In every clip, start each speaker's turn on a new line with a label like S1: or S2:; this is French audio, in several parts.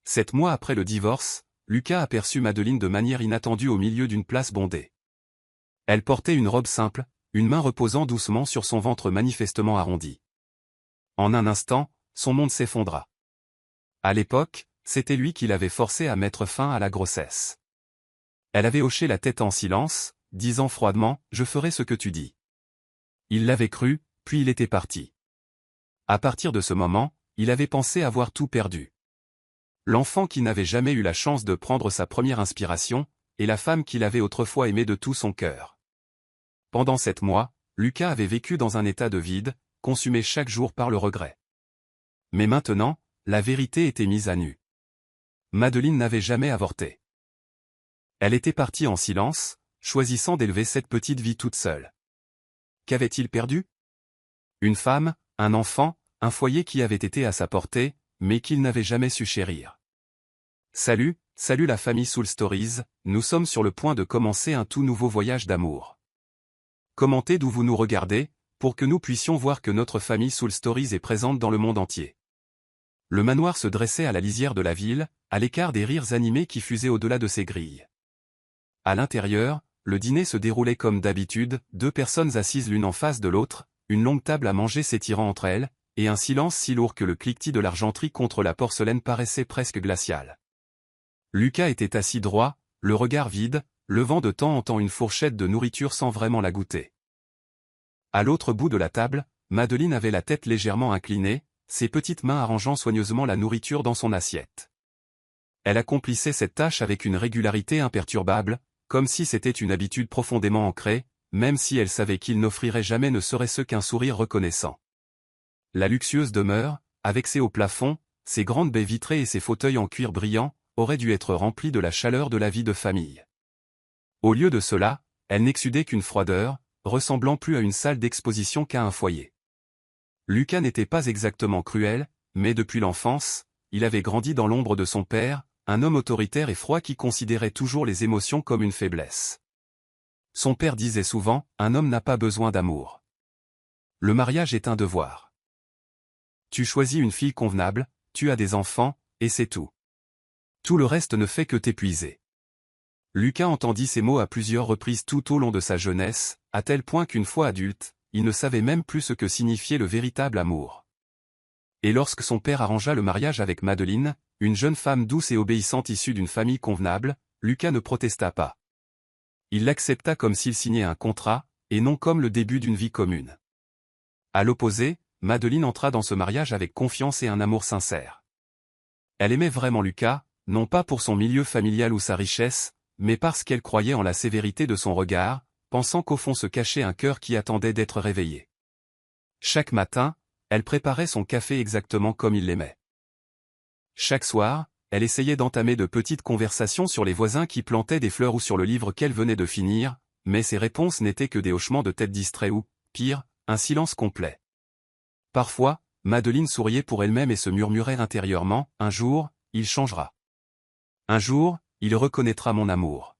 S1: 7 mois après le divorce, Lucas aperçut Madeleine de manière inattendue au milieu d'une place bondée. Elle portait une robe simple, une main reposant doucement sur son ventre manifestement arrondi. En un instant, son monde s'effondra. À l'époque, c'était lui qui l'avait forcée à mettre fin à la grossesse. Elle avait hoché la tête en silence, disant froidement « Je ferai ce que tu dis ». Il l'avait cru, puis il était parti. À partir de ce moment, il avait pensé avoir tout perdu. L'enfant qui n'avait jamais eu la chance de prendre sa première inspiration, et la femme qu'il avait autrefois aimée de tout son cœur. Pendant 7 mois, Lucas avait vécu dans un état de vide, consumé chaque jour par le regret. Mais maintenant, la vérité était mise à nu. Madeleine n'avait jamais avorté. Elle était partie en silence, choisissant d'élever cette petite vie toute seule. Qu'avait-il perdu? Une femme, un enfant, un foyer qui avait été à sa portée, mais qu'il n'avait jamais su chérir. Salut la famille Soul Stories, nous sommes sur le point de commencer un tout nouveau voyage d'amour. Commentez d'où vous nous regardez, pour que nous puissions voir que notre famille Soul Stories est présente dans le monde entier. Le manoir se dressait à la lisière de la ville, à l'écart des rires animés qui fusaient au-delà de ses grilles. À l'intérieur, le dîner se déroulait comme d'habitude, 2 personnes assises l'une en face de l'autre, une longue table à manger s'étirant entre elles, et un silence si lourd que le cliquetis de l'argenterie contre la porcelaine paraissait presque glacial. Lucas était assis droit, le regard vide, levant de temps en temps une fourchette de nourriture sans vraiment la goûter. À l'autre bout de la table, Madeleine avait la tête légèrement inclinée, ses petites mains arrangeant soigneusement la nourriture dans son assiette. Elle accomplissait cette tâche avec une régularité imperturbable, comme si c'était une habitude profondément ancrée, même si elle savait qu'il n'offrirait jamais ne serait-ce qu'un sourire reconnaissant. La luxueuse demeure, avec ses hauts plafonds, ses grandes baies vitrées et ses fauteuils en cuir brillant, aurait dû être remplie de la chaleur de la vie de famille. Au lieu de cela, elle n'exsudait qu'une froideur, ressemblant plus à une salle d'exposition qu'à un foyer. Lucas n'était pas exactement cruel, mais depuis l'enfance, il avait grandi dans l'ombre de son père, un homme autoritaire et froid qui considérait toujours les émotions comme une faiblesse. Son père disait souvent, un homme n'a pas besoin d'amour. Le mariage est un devoir. Tu choisis une fille convenable, tu as des enfants, et c'est tout. Tout le reste ne fait que t'épuiser. Lucas entendit ces mots à plusieurs reprises tout au long de sa jeunesse, à tel point qu'une fois adulte, il ne savait même plus ce que signifiait le véritable amour. Et lorsque son père arrangea le mariage avec Madeleine, une jeune femme douce et obéissante issue d'une famille convenable, Lucas ne protesta pas. Il l'accepta comme s'il signait un contrat, et non comme le début d'une vie commune. À l'opposé, Madeleine entra dans ce mariage avec confiance et un amour sincère. Elle aimait vraiment Lucas, non pas pour son milieu familial ou sa richesse, mais parce qu'elle croyait en la sévérité de son regard, pensant qu'au fond se cachait un cœur qui attendait d'être réveillé. Chaque matin, elle préparait son café exactement comme il l'aimait. Chaque soir, elle essayait d'entamer de petites conversations sur les voisins qui plantaient des fleurs ou sur le livre qu'elle venait de finir, mais ses réponses n'étaient que des hochements de tête distraits ou, pire, un silence complet. Parfois, Madeleine souriait pour elle-même et se murmurait intérieurement, « Un jour, il changera. Un jour, il reconnaîtra mon amour. »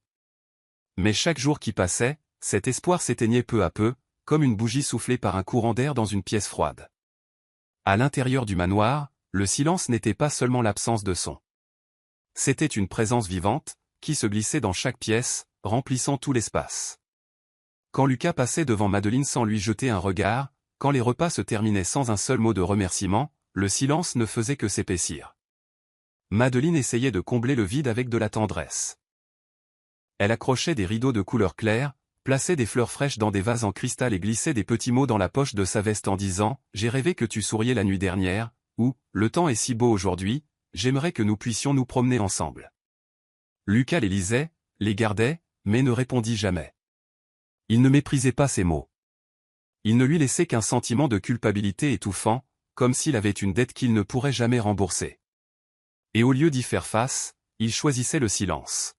S1: Mais chaque jour qui passait, cet espoir s'éteignait peu à peu, comme une bougie soufflée par un courant d'air dans une pièce froide. À l'intérieur du manoir, le silence n'était pas seulement l'absence de son. C'était une présence vivante, qui se glissait dans chaque pièce, remplissant tout l'espace. Quand Lucas passait devant Madeleine sans lui jeter un regard, quand les repas se terminaient sans un seul mot de remerciement, le silence ne faisait que s'épaissir. Madeleine essayait de combler le vide avec de la tendresse. Elle accrochait des rideaux de couleur claire, plaçait des fleurs fraîches dans des vases en cristal et glissait des petits mots dans la poche de sa veste en disant « J'ai rêvé que tu souriais la nuit dernière » ou « Le temps est si beau aujourd'hui, j'aimerais que nous puissions nous promener ensemble. » Lucas les lisait, les gardait, mais ne répondit jamais. Il ne méprisait pas ces mots. Il ne lui laissait qu'un sentiment de culpabilité étouffant, comme s'il avait une dette qu'il ne pourrait jamais rembourser. Et au lieu d'y faire face, il choisissait le silence.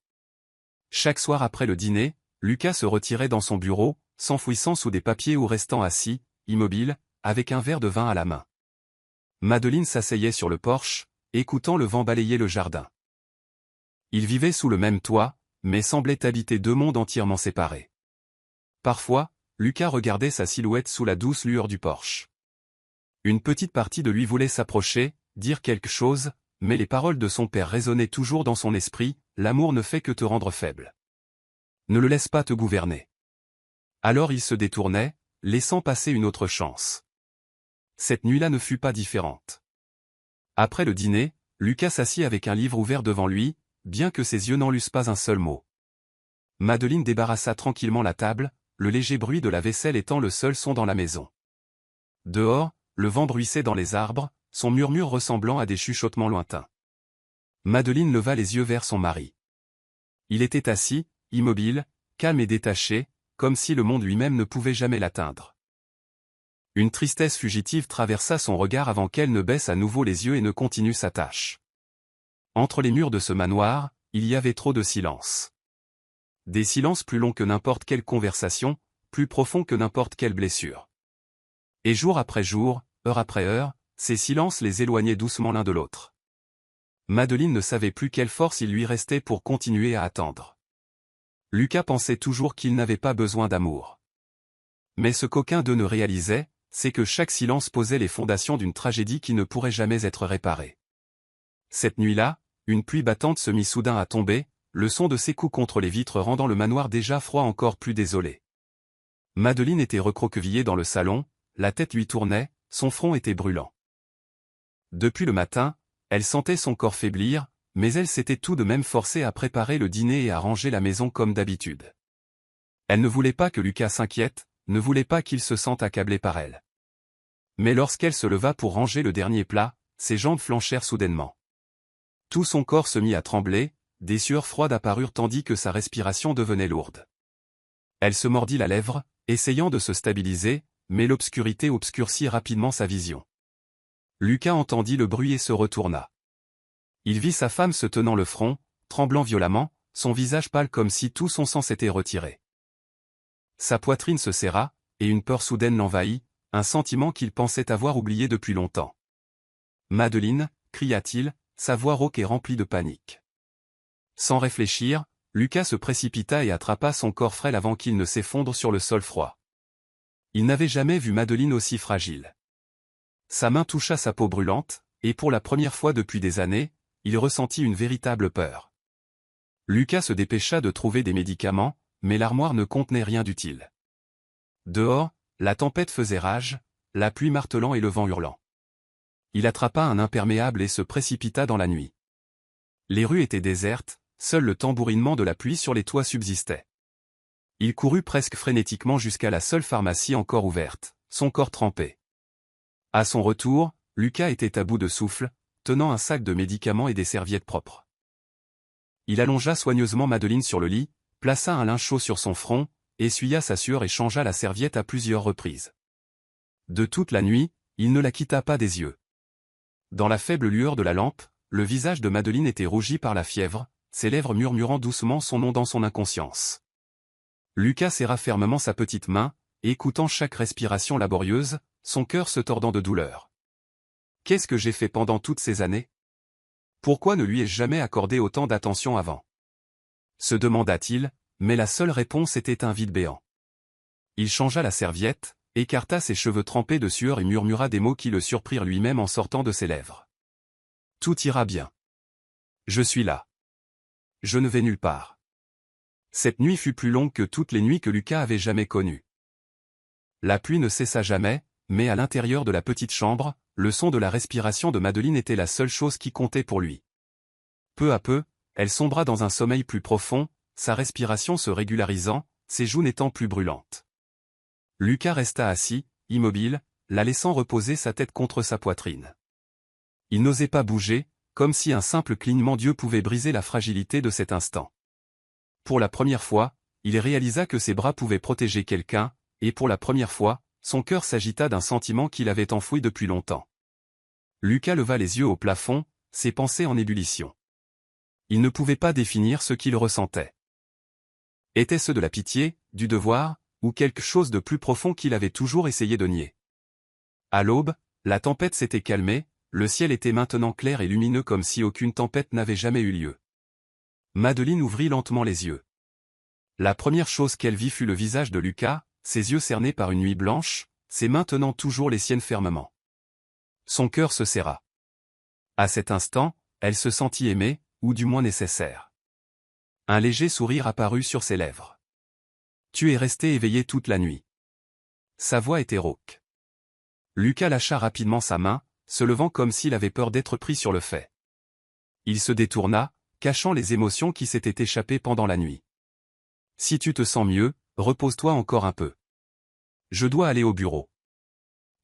S1: Chaque soir après le dîner, Lucas se retirait dans son bureau, s'enfouissant sous des papiers ou restant assis, immobile, avec un verre de vin à la main. Madeleine s'asseyait sur le porche, écoutant le vent balayer le jardin. Ils vivaient sous le même toit, mais semblaient habiter 2 mondes entièrement séparés. Parfois, Lucas regardait sa silhouette sous la douce lueur du porche. Une petite partie de lui voulait s'approcher, dire quelque chose, mais les paroles de son père résonnaient toujours dans son esprit, l'amour ne fait que te rendre faible. Ne le laisse pas te gouverner. Alors il se détournait, laissant passer une autre chance. Cette nuit-là ne fut pas différente. Après le dîner, Lucas s'assit avec un livre ouvert devant lui, bien que ses yeux n'en lussent pas un seul mot. Madeleine débarrassa tranquillement la table, le léger bruit de la vaisselle étant le seul son dans la maison. Dehors, le vent bruissait dans les arbres, son murmure ressemblant à des chuchotements lointains. Madeleine leva les yeux vers son mari. Il était assis, immobile, calme et détaché, comme si le monde lui-même ne pouvait jamais l'atteindre. Une tristesse fugitive traversa son regard avant qu'elle ne baisse à nouveau les yeux et ne continue sa tâche. Entre les murs de ce manoir, il y avait trop de silence. Des silences plus longs que n'importe quelle conversation, plus profonds que n'importe quelle blessure. Et jour après jour, heure après heure, ces silences les éloignaient doucement l'un de l'autre. Madeleine ne savait plus quelle force il lui restait pour continuer à attendre. Lucas pensait toujours qu'il n'avait pas besoin d'amour. Mais ce qu'aucun d'eux ne réalisait, c'est que chaque silence posait les fondations d'une tragédie qui ne pourrait jamais être réparée. Cette nuit-là, une pluie battante se mit soudain à tomber, le son de ses coups contre les vitres rendant le manoir déjà froid encore plus désolé. Madeleine était recroquevillée dans le salon, la tête lui tournait, son front était brûlant. Depuis le matin, elle sentait son corps faiblir, mais elle s'était tout de même forcée à préparer le dîner et à ranger la maison comme d'habitude. Elle ne voulait pas que Lucas s'inquiète, ne voulait pas qu'il se sente accablé par elle. Mais lorsqu'elle se leva pour ranger le dernier plat, ses jambes flanchèrent soudainement. Tout son corps se mit à trembler, des sueurs froides apparurent tandis que sa respiration devenait lourde. Elle se mordit la lèvre, essayant de se stabiliser, mais l'obscurité obscurcit rapidement sa vision. Lucas entendit le bruit et se retourna. Il vit sa femme se tenant le front, tremblant violemment, son visage pâle comme si tout son sang s'était retiré. Sa poitrine se serra, et une peur soudaine l'envahit, un sentiment qu'il pensait avoir oublié depuis longtemps. « Madeleine » cria-t-il, sa voix rauque et remplie de panique. Sans réfléchir, Lucas se précipita et attrapa son corps frêle avant qu'il ne s'effondre sur le sol froid. Il n'avait jamais vu Madeleine aussi fragile. Sa main toucha sa peau brûlante, et pour la première fois depuis des années, il ressentit une véritable peur. Lucas se dépêcha de trouver des médicaments, mais l'armoire ne contenait rien d'utile. Dehors, la tempête faisait rage, la pluie martelant et le vent hurlant. Il attrapa un imperméable et se précipita dans la nuit. Les rues étaient désertes, seul le tambourinement de la pluie sur les toits subsistait. Il courut presque frénétiquement jusqu'à la seule pharmacie encore ouverte, son corps trempé. À son retour, Lucas était à bout de souffle, tenant un sac de médicaments et des serviettes propres. Il allongea soigneusement Madeleine sur le lit, plaça un linge chaud sur son front, essuya sa sueur et changea la serviette à plusieurs reprises. De toute la nuit, il ne la quitta pas des yeux. Dans la faible lueur de la lampe, le visage de Madeleine était rougi par la fièvre, ses lèvres murmurant doucement son nom dans son inconscience. Lucas serra fermement sa petite main, écoutant chaque respiration laborieuse, son cœur se tordant de douleur. Qu'est-ce que j'ai fait pendant toutes ces années? Pourquoi ne lui ai-je jamais accordé autant d'attention avant? Se demanda-t-il, mais la seule réponse était un vide béant. Il changea la serviette, écarta ses cheveux trempés de sueur et murmura des mots qui le surprirent lui-même en sortant de ses lèvres. Tout ira bien. Je suis là. Je ne vais nulle part. Cette nuit fut plus longue que toutes les nuits que Lucas avait jamais connues. La pluie ne cessa jamais, mais à l'intérieur de la petite chambre, le son de la respiration de Madeleine était la seule chose qui comptait pour lui. Peu à peu, elle sombra dans un sommeil plus profond, sa respiration se régularisant, ses joues n'étant plus brûlantes. Lucas resta assis, immobile, la laissant reposer sa tête contre sa poitrine. Il n'osait pas bouger, comme si un simple clignement d'yeux pouvait briser la fragilité de cet instant. Pour la première fois, il réalisa que ses bras pouvaient protéger quelqu'un, et pour la première fois, son cœur s'agita d'un sentiment qu'il avait enfoui depuis longtemps. Lucas leva les yeux au plafond, ses pensées en ébullition. Il ne pouvait pas définir ce qu'il ressentait. Était-ce de la pitié, du devoir, ou quelque chose de plus profond qu'il avait toujours essayé de nier? À l'aube, la tempête s'était calmée, le ciel était maintenant clair et lumineux comme si aucune tempête n'avait jamais eu lieu. Madeleine ouvrit lentement les yeux. La première chose qu'elle vit fut le visage de Lucas, ses yeux cernés par une nuit blanche, ses mains tenant toujours les siennes fermement. Son cœur se serra. À cet instant, elle se sentit aimée, ou du moins nécessaire. Un léger sourire apparut sur ses lèvres. « Tu es resté éveillé toute la nuit. » Sa voix était rauque. Lucas lâcha rapidement sa main, se levant comme s'il avait peur d'être pris sur le fait. Il se détourna, cachant les émotions qui s'étaient échappées pendant la nuit. « Si tu te sens mieux, repose-toi encore un peu. Je dois aller au bureau. »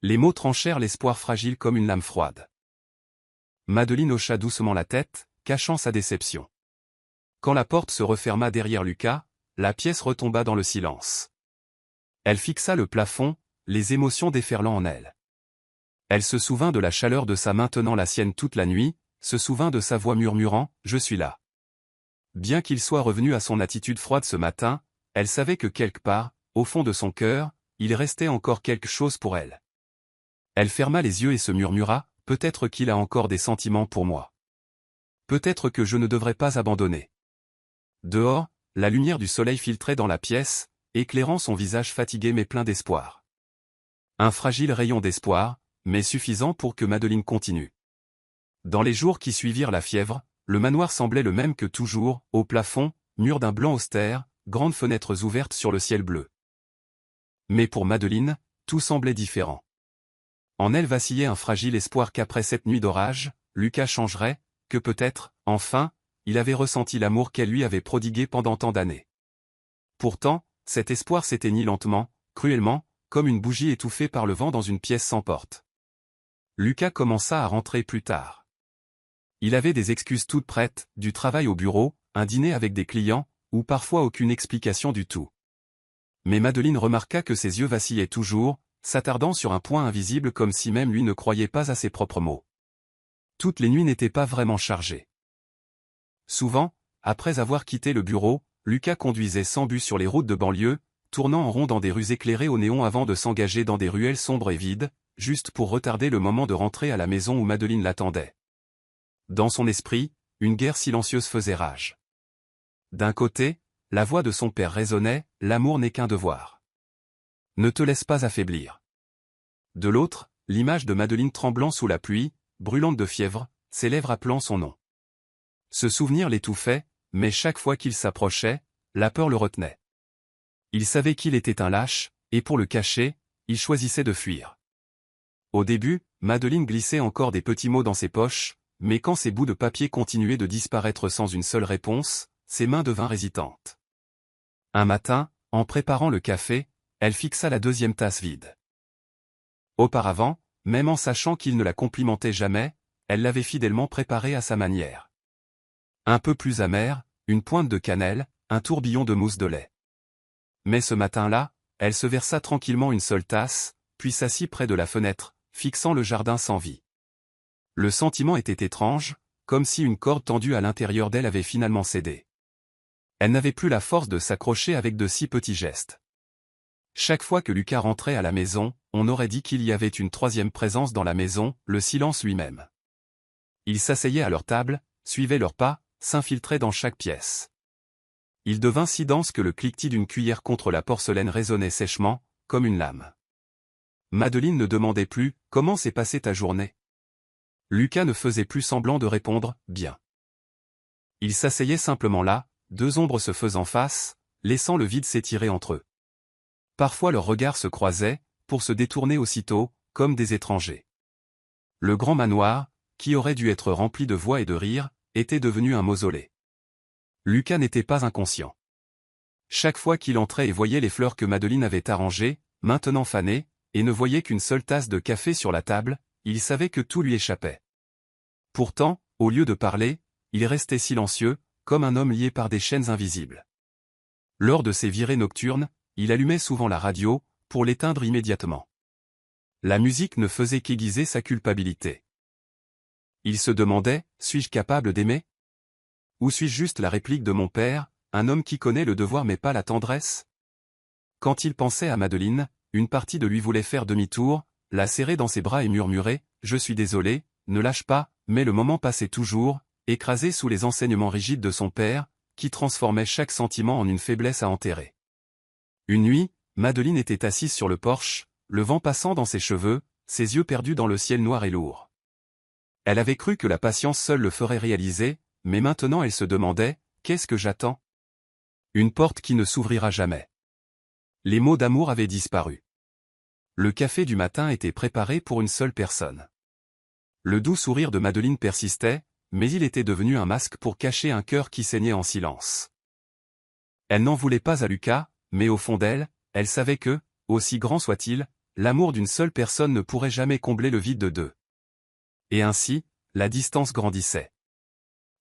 S1: Les mots tranchèrent l'espoir fragile comme une lame froide. Madeleine hocha doucement la tête, cachant sa déception. Quand la porte se referma derrière Lucas, la pièce retomba dans le silence. Elle fixa le plafond, les émotions déferlant en elle. Elle se souvint de la chaleur de sa main tenant la sienne toute la nuit, se souvint de sa voix murmurant « Je suis là ». Bien qu'il soit revenu à son attitude froide ce matin, elle savait que quelque part, au fond de son cœur, il restait encore quelque chose pour elle. Elle ferma les yeux et se murmura « Peut-être qu'il a encore des sentiments pour moi. Peut-être que je ne devrais pas abandonner. » Dehors, la lumière du soleil filtrait dans la pièce, éclairant son visage fatigué mais plein d'espoir. Un fragile rayon d'espoir, mais suffisant pour que Madeleine continue. Dans les jours qui suivirent la fièvre, le manoir semblait le même que toujours, au plafond, mur d'un blanc austère, grandes fenêtres ouvertes sur le ciel bleu. Mais pour Madeleine, tout semblait différent. En elle vacillait un fragile espoir qu'après cette nuit d'orage, Lucas changerait, que peut-être, enfin, il avait ressenti l'amour qu'elle lui avait prodigué pendant tant d'années. Pourtant, cet espoir s'éteignit lentement, cruellement, comme une bougie étouffée par le vent dans une pièce sans porte. Lucas commença à rentrer plus tard. Il avait des excuses toutes prêtes, du travail au bureau, un dîner avec des clients, ou parfois aucune explication du tout. Mais Madeleine remarqua que ses yeux vacillaient toujours, s'attardant sur un point invisible comme si même lui ne croyait pas à ses propres mots. Toutes les nuits n'étaient pas vraiment chargées. Souvent, après avoir quitté le bureau, Lucas conduisait sans but sur les routes de banlieue, tournant en rond dans des rues éclairées au néon avant de s'engager dans des ruelles sombres et vides, juste pour retarder le moment de rentrer à la maison où Madeleine l'attendait. Dans son esprit, une guerre silencieuse faisait rage. D'un côté, la voix de son père résonnait, « L'amour n'est qu'un devoir. Ne te laisse pas affaiblir. » De l'autre, l'image de Madeleine tremblant sous la pluie, brûlante de fièvre, ses lèvres appelant son nom. Ce souvenir l'étouffait, mais chaque fois qu'il s'approchait, la peur le retenait. Il savait qu'il était un lâche, et pour le cacher, il choisissait de fuir. Au début, Madeleine glissait encore des petits mots dans ses poches, mais quand ses bouts de papier continuaient de disparaître sans une seule réponse, ses mains devinrent hésitantes. Un matin, en préparant le café, elle fixa la deuxième tasse vide. Auparavant, même en sachant qu'il ne la complimentait jamais, elle l'avait fidèlement préparée à sa manière. Un peu plus amère, une pointe de cannelle, un tourbillon de mousse de lait. Mais ce matin-là, elle se versa tranquillement une seule tasse, puis s'assit près de la fenêtre, fixant le jardin sans vie. Le sentiment était étrange, comme si une corde tendue à l'intérieur d'elle avait finalement cédé. Elle n'avait plus la force de s'accrocher avec de si petits gestes. Chaque fois que Lucas rentrait à la maison, on aurait dit qu'il y avait une troisième présence dans la maison, le silence lui-même. Il s'asseyait à leur table, suivait leurs pas, s'infiltrait dans chaque pièce. Il devint si dense que le cliquetis d'une cuillère contre la porcelaine résonnait sèchement, comme une lame. Madeleine ne demandait plus « Comment s'est passée ta journée ?» Lucas ne faisait plus semblant de répondre « Bien ». Il s'asseyait simplement là, deux ombres se faisant face, laissant le vide s'étirer entre eux. Parfois leurs regards se croisaient, pour se détourner aussitôt, comme des étrangers. Le grand manoir, qui aurait dû être rempli de voix et de rires, était devenu un mausolée. Lucas n'était pas inconscient. Chaque fois qu'il entrait et voyait les fleurs que Madeleine avait arrangées, maintenant fanées, et ne voyait qu'une seule tasse de café sur la table, il savait que tout lui échappait. Pourtant, au lieu de parler, il restait silencieux, comme un homme lié par des chaînes invisibles. Lors de ses virées nocturnes, il allumait souvent la radio, pour l'éteindre immédiatement. La musique ne faisait qu'aiguiser sa culpabilité. Il se demandait, suis-je capable d'aimer ? Ou suis-je juste la réplique de mon père, un homme qui connaît le devoir mais pas la tendresse ? Quand il pensait à Madeleine, une partie de lui voulait faire demi-tour, la serrer dans ses bras et murmurer, « Je suis désolé, ne lâche pas », mais le moment passait toujours, écrasé sous les enseignements rigides de son père, qui transformait chaque sentiment en une faiblesse à enterrer. Une nuit, Madeleine était assise sur le porche, le vent passant dans ses cheveux, ses yeux perdus dans le ciel noir et lourd. Elle avait cru que la patience seule le ferait réaliser, mais maintenant elle se demandait, qu'est-ce que j'attends? Une porte qui ne s'ouvrira jamais. Les mots d'amour avaient disparu. Le café du matin était préparé pour une seule personne. Le doux sourire de Madeleine persistait, mais il était devenu un masque pour cacher un cœur qui saignait en silence. Elle n'en voulait pas à Lucas, mais au fond d'elle, elle savait que, aussi grand soit-il, l'amour d'une seule personne ne pourrait jamais combler le vide de deux. Et ainsi, la distance grandissait.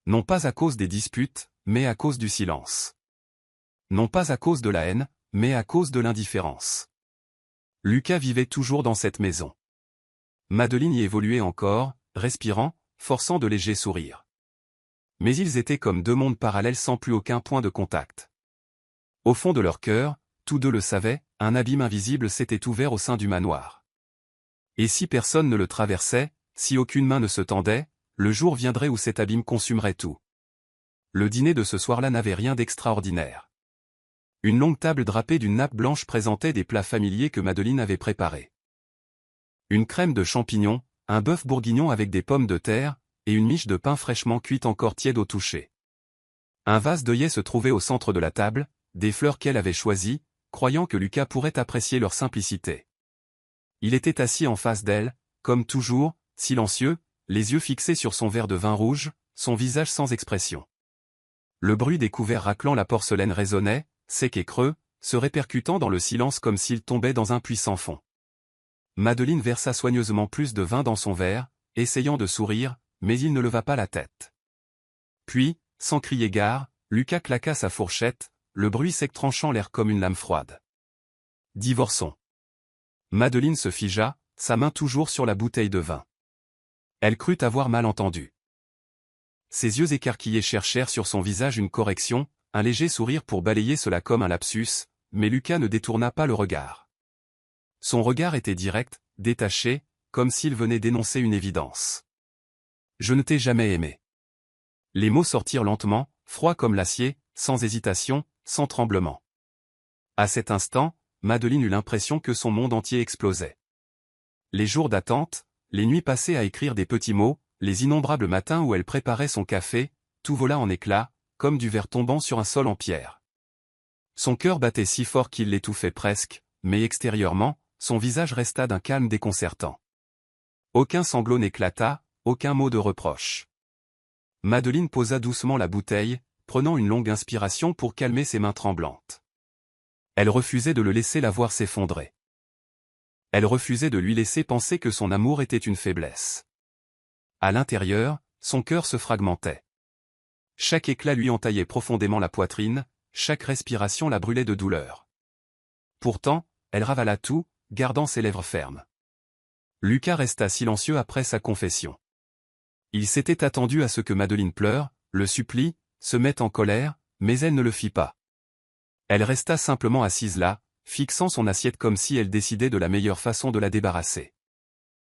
S1: Non pas à cause des disputes, mais à cause du silence. Non pas à cause de la haine, mais à cause de l'indifférence. Lucas vivait toujours dans cette maison. Madeleine y évoluait encore, respirant, forçant de légers sourires. Mais ils étaient comme deux mondes parallèles sans plus aucun point de contact. Au fond de leur cœur, tous deux le savaient, un abîme invisible s'était ouvert au sein du manoir. Et si personne ne le traversait, si aucune main ne se tendait, le jour viendrait où cet abîme consumerait tout. Le dîner de ce soir-là n'avait rien d'extraordinaire. Une longue table drapée d'une nappe blanche présentait des plats familiers que Madeleine avait préparés. Une crème de champignons, un bœuf bourguignon avec des pommes de terre, et une miche de pain fraîchement cuite encore tiède au toucher. Un vase d'œillets se trouvait au centre de la table, des fleurs qu'elle avait choisies, croyant que Lucas pourrait apprécier leur simplicité. Il était assis en face d'elle, comme toujours, silencieux, les yeux fixés sur son verre de vin rouge, son visage sans expression. Le bruit des couverts raclant la porcelaine résonnait, sec et creux, se répercutant dans le silence comme s'il tombait dans un puits sans fond. Madeleine versa soigneusement plus de vin dans son verre, essayant de sourire, mais il ne leva pas la tête. Puis, sans crier gare, Lucas claqua sa fourchette, le bruit sec tranchant l'air comme une lame froide. Divorçons. Madeleine se figea, sa main toujours sur la bouteille de vin. Elle crut avoir mal entendu. Ses yeux écarquillés cherchèrent sur son visage une correction, un léger sourire pour balayer cela comme un lapsus, mais Lucas ne détourna pas le regard. Son regard était direct, détaché, comme s'il venait d'énoncer une évidence. « Je ne t'ai jamais aimé. » Les mots sortirent lentement, froids comme l'acier, sans hésitation, sans tremblement. À cet instant, Madeleine eut l'impression que son monde entier explosait. Les jours d'attente, les nuits passées à écrire des petits mots, les innombrables matins où elle préparait son café, tout vola en éclats, comme du verre tombant sur un sol en pierre. Son cœur battait si fort qu'il l'étouffait presque, mais extérieurement, son visage resta d'un calme déconcertant. Aucun sanglot n'éclata, aucun mot de reproche. Madeleine posa doucement la bouteille, prenant une longue inspiration pour calmer ses mains tremblantes. Elle refusait de le laisser la voir s'effondrer. Elle refusait de lui laisser penser que son amour était une faiblesse. À l'intérieur, son cœur se fragmentait. Chaque éclat lui entaillait profondément la poitrine, chaque respiration la brûlait de douleur. Pourtant, elle ravala tout, gardant ses lèvres fermes. Lucas resta silencieux après sa confession. Il s'était attendu à ce que Madeleine pleure, le supplie, se mette en colère, mais elle ne le fit pas. Elle resta simplement assise là, fixant son assiette comme si elle décidait de la meilleure façon de la débarrasser.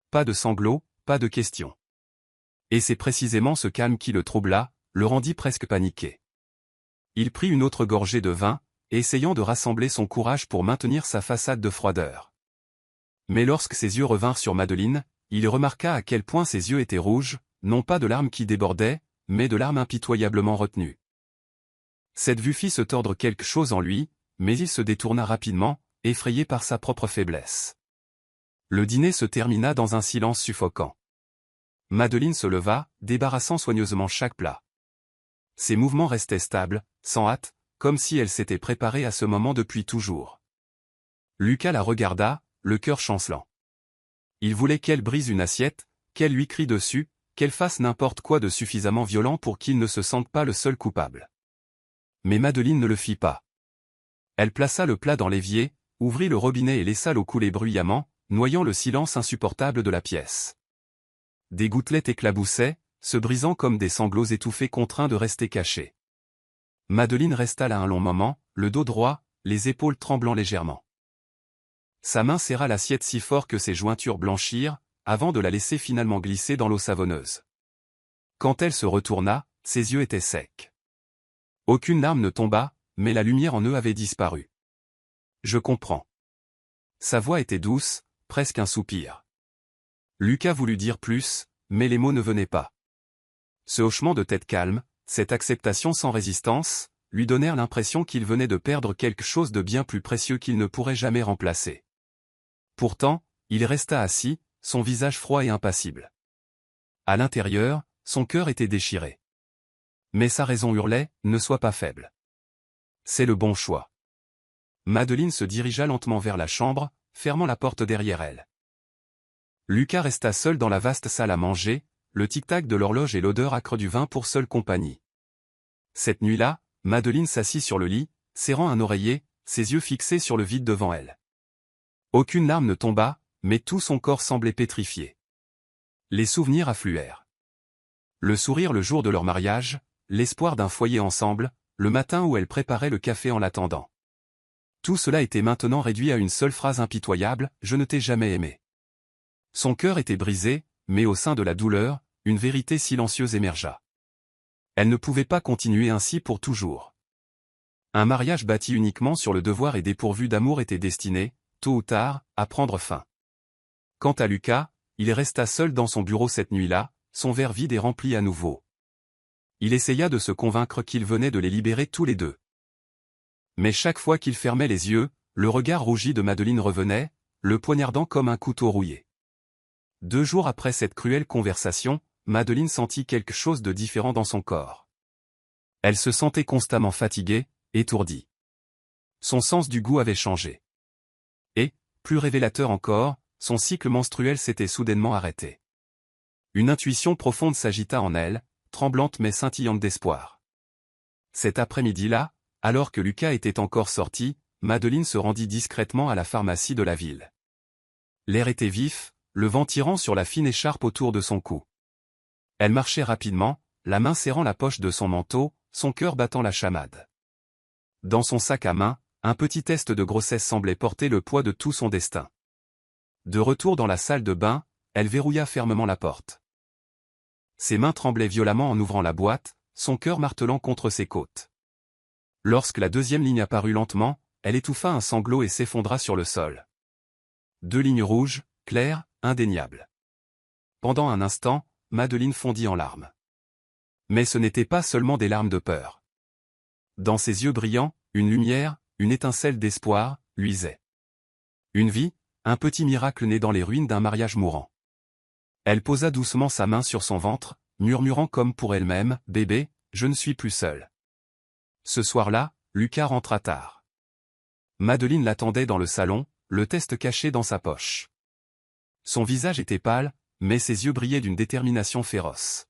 S1: Pas de sanglots, pas de questions. Et c'est précisément ce calme qui le troubla, le rendit presque paniqué. Il prit une autre gorgée de vin, essayant de rassembler son courage pour maintenir sa façade de froideur. Mais lorsque ses yeux revinrent sur Madeleine, il remarqua à quel point ses yeux étaient rouges, non pas de larmes qui débordaient, mais de larmes impitoyablement retenues. Cette vue fit se tordre quelque chose en lui, mais il se détourna rapidement, effrayé par sa propre faiblesse. Le dîner se termina dans un silence suffocant. Madeleine se leva, débarrassant soigneusement chaque plat. Ses mouvements restaient stables, sans hâte, comme si elle s'était préparée à ce moment depuis toujours. Lucas la regarda, le cœur chancelant. Il voulait qu'elle brise une assiette, qu'elle lui crie dessus, qu'elle fasse n'importe quoi de suffisamment violent pour qu'il ne se sente pas le seul coupable. Mais Madeleine ne le fit pas. Elle plaça le plat dans l'évier, ouvrit le robinet et laissa l'eau couler bruyamment, noyant le silence insupportable de la pièce. Des gouttelettes éclaboussaient, se brisant comme des sanglots étouffés contraints de rester cachés. Madeleine resta là un long moment, le dos droit, les épaules tremblant légèrement. Sa main serra l'assiette si fort que ses jointures blanchirent, avant de la laisser finalement glisser dans l'eau savonneuse. Quand elle se retourna, ses yeux étaient secs. Aucune larme ne tomba, mais la lumière en eux avait disparu. « Je comprends. » Sa voix était douce, presque un soupir. Lucas voulut dire plus, mais les mots ne venaient pas. Ce hochement de tête calme, cette acceptation sans résistance, lui donnèrent l'impression qu'il venait de perdre quelque chose de bien plus précieux qu'il ne pourrait jamais remplacer. Pourtant, il resta assis, son visage froid et impassible. À l'intérieur, son cœur était déchiré. Mais sa raison hurlait, ne sois pas faible. C'est le bon choix. Madeleine se dirigea lentement vers la chambre, fermant la porte derrière elle. Lucas resta seul dans la vaste salle à manger, le tic-tac de l'horloge et l'odeur âcre du vin pour seule compagnie. Cette nuit-là, Madeleine s'assit sur le lit, serrant un oreiller, ses yeux fixés sur le vide devant elle. Aucune larme ne tomba, mais tout son corps semblait pétrifié. Les souvenirs affluèrent. Le sourire le jour de leur mariage, l'espoir d'un foyer ensemble, le matin où elle préparait le café en l'attendant. Tout cela était maintenant réduit à une seule phrase impitoyable, « Je ne t'ai jamais aimé ». Son cœur était brisé, mais au sein de la douleur, une vérité silencieuse émergea. Elle ne pouvait pas continuer ainsi pour toujours. Un mariage bâti uniquement sur le devoir et dépourvu d'amour était destiné, tôt ou tard, à prendre fin. Quant à Lucas, il resta seul dans son bureau cette nuit-là, son verre vide et rempli à nouveau. Il essaya de se convaincre qu'il venait de les libérer tous les deux. Mais chaque fois qu'il fermait les yeux, le regard rougi de Madeleine revenait, le poignardant comme un couteau rouillé. 2 jours après cette cruelle conversation, Madeleine sentit quelque chose de différent dans son corps. Elle se sentait constamment fatiguée, étourdie. Son sens du goût avait changé. Et, plus révélateur encore, son cycle menstruel s'était soudainement arrêté. Une intuition profonde s'agita en elle, tremblante mais scintillante d'espoir. Cet après-midi-là, alors que Lucas était encore sorti, Madeleine se rendit discrètement à la pharmacie de la ville. L'air était vif, le vent tirant sur la fine écharpe autour de son cou. Elle marchait rapidement, la main serrant la poche de son manteau, son cœur battant la chamade. Dans son sac à main, un petit test de grossesse semblait porter le poids de tout son destin. De retour dans la salle de bain, elle verrouilla fermement la porte. Ses mains tremblaient violemment en ouvrant la boîte, son cœur martelant contre ses côtes. Lorsque la 2e ligne apparut lentement, elle étouffa un sanglot et s'effondra sur le sol. 2 lignes rouges, claires, indéniables. Pendant un instant, Madeleine fondit en larmes. Mais ce n'était pas seulement des larmes de peur. Dans ses yeux brillants, une lumière, une étincelle d'espoir, luisait. Une vie, un petit miracle né dans les ruines d'un mariage mourant. Elle posa doucement sa main sur son ventre, murmurant comme pour elle-même, « Bébé, je ne suis plus seule. » Ce soir-là, Lucas rentra tard. Madeleine l'attendait dans le salon, le test caché dans sa poche. Son visage était pâle, mais ses yeux brillaient d'une détermination féroce.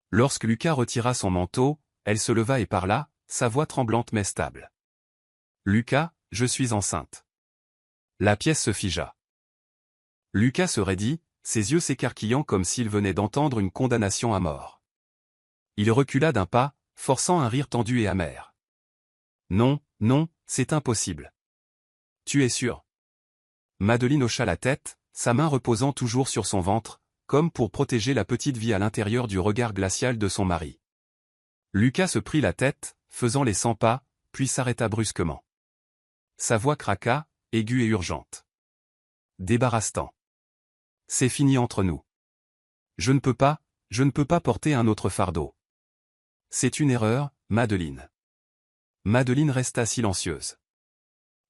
S1: Lorsque Lucas retira son manteau, elle se leva et parla, sa voix tremblante mais stable. « Lucas, je suis enceinte. » La pièce se figea. Lucas se raidit, ses yeux s'écarquillant comme s'il venait d'entendre une condamnation à mort. Il recula d'un pas, forçant un rire tendu et amer. « Non, non, c'est impossible. »« Tu es sûr ?» Madeleine hocha la tête, sa main reposant toujours sur son ventre, comme pour protéger la petite vie à l'intérieur du regard glacial de son mari. Lucas se prit la tête, faisant les 100 pas, puis s'arrêta brusquement. Sa voix craqua, aiguë et urgente. « Débarrasse-t'en. C'est fini entre nous. Je ne peux pas porter un autre fardeau. C'est une erreur, Madeleine. » Madeleine resta silencieuse.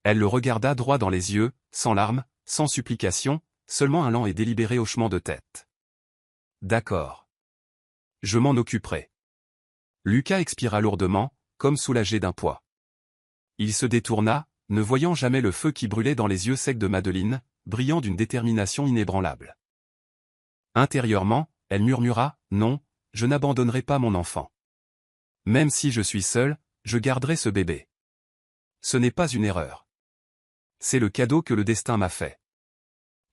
S1: Elle le regarda droit dans les yeux, sans larmes, sans supplication, seulement un lent et délibéré hochement de tête. « D'accord. Je m'en occuperai. » Lucas expira lourdement, comme soulagé d'un poids. Il se détourna, ne voyant jamais le feu qui brûlait dans les yeux secs de Madeleine, brillant d'une détermination inébranlable. Intérieurement, elle murmura, « Non, je n'abandonnerai pas mon enfant. Même si je suis seule, je garderai ce bébé. Ce n'est pas une erreur. C'est le cadeau que le destin m'a fait. »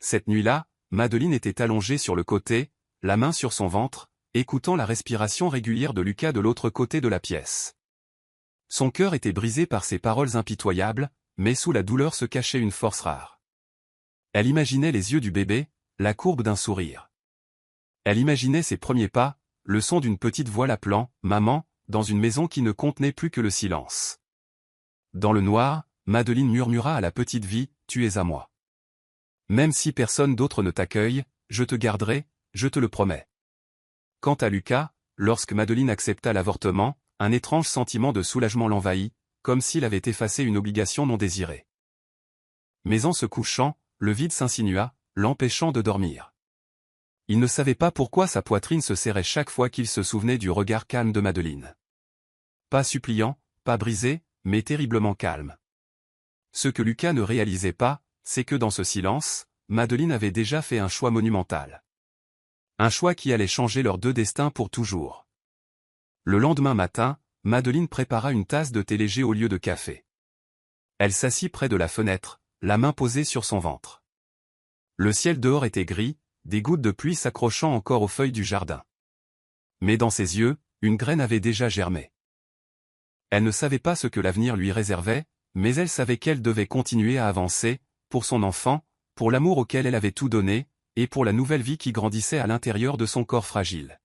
S1: Cette nuit-là, Madeleine était allongée sur le côté, la main sur son ventre, écoutant la respiration régulière de Lucas de l'autre côté de la pièce. Son cœur était brisé par ces paroles impitoyables, mais sous la douleur se cachait une force rare. Elle imaginait les yeux du bébé, la courbe d'un sourire. Elle imaginait ses premiers pas, le son d'une petite voix l'appelant « Maman », dans une maison qui ne contenait plus que le silence. Dans le noir, Madeleine murmura à la petite vie, « Tu es à moi. Même si personne d'autre ne t'accueille, je te garderai, je te le promets. Quant à Lucas, lorsque Madeleine accepta l'avortement, un étrange sentiment de soulagement l'envahit, comme s'il avait effacé une obligation non désirée. Mais en se couchant, le vide s'insinua, l'empêchant de dormir. Il ne savait pas pourquoi sa poitrine se serrait chaque fois qu'il se souvenait du regard calme de Madeleine. Pas suppliant, pas brisé, mais terriblement calme. Ce que Lucas ne réalisait pas, c'est que dans ce silence, Madeleine avait déjà fait un choix monumental. Un choix qui allait changer leurs deux destins pour toujours. Le lendemain matin, Madeleine prépara une tasse de thé léger au lieu de café. Elle s'assit près de la fenêtre, la main posée sur son ventre. Le ciel dehors était gris, des gouttes de pluie s'accrochant encore aux feuilles du jardin. Mais dans ses yeux, une graine avait déjà germé. Elle ne savait pas ce que l'avenir lui réservait, mais elle savait qu'elle devait continuer à avancer, pour son enfant, pour l'amour auquel elle avait tout donné, et pour la nouvelle vie qui grandissait à l'intérieur de son corps fragile.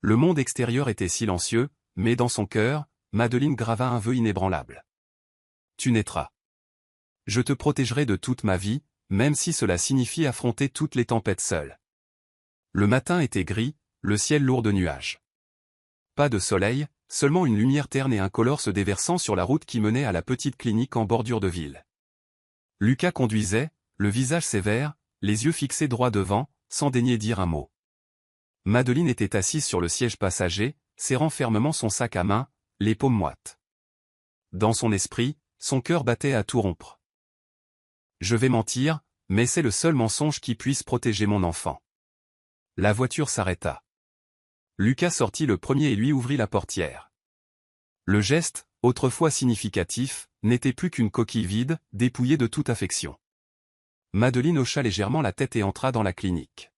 S1: Le monde extérieur était silencieux, mais dans son cœur, Madeleine grava un vœu inébranlable. Tu naîtras. Je te protégerai de toute ma vie, même si cela signifie affronter toutes les tempêtes seule. Le matin était gris, le ciel lourd de nuages. Pas de soleil, seulement une lumière terne et incolore se déversant sur la route qui menait à la petite clinique en bordure de ville. Lucas conduisait, le visage sévère, les yeux fixés droit devant, sans daigner dire un mot. Madeleine était assise sur le siège passager, serrant fermement son sac à main, les paumes moites. Dans son esprit, son cœur battait à tout rompre. Je vais mentir, mais c'est le seul mensonge qui puisse protéger mon enfant. La voiture s'arrêta. Lucas sortit le premier et lui ouvrit la portière. Le geste, autrefois significatif, n'était plus qu'une coquille vide, dépouillée de toute affection. Madeleine hocha légèrement la tête et entra dans la clinique.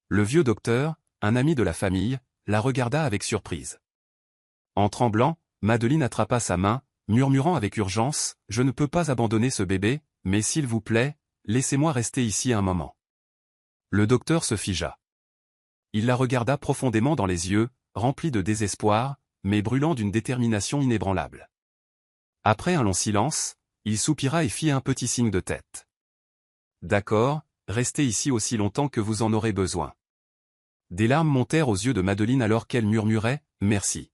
S1: Le vieux docteur, un ami de la famille, la regarda avec surprise. En tremblant, Madeleine attrapa sa main, murmurant avec urgence, « Je ne peux pas abandonner ce bébé, mais s'il vous plaît, laissez-moi rester ici un moment. » Le docteur se figea. Il la regarda profondément dans les yeux, rempli de désespoir, mais brûlant d'une détermination inébranlable. Après un long silence, il soupira et fit un petit signe de tête. « D'accord, restez ici aussi longtemps que vous en aurez besoin. » Des larmes montèrent aux yeux de Madeleine alors qu'elle murmurait « Merci ».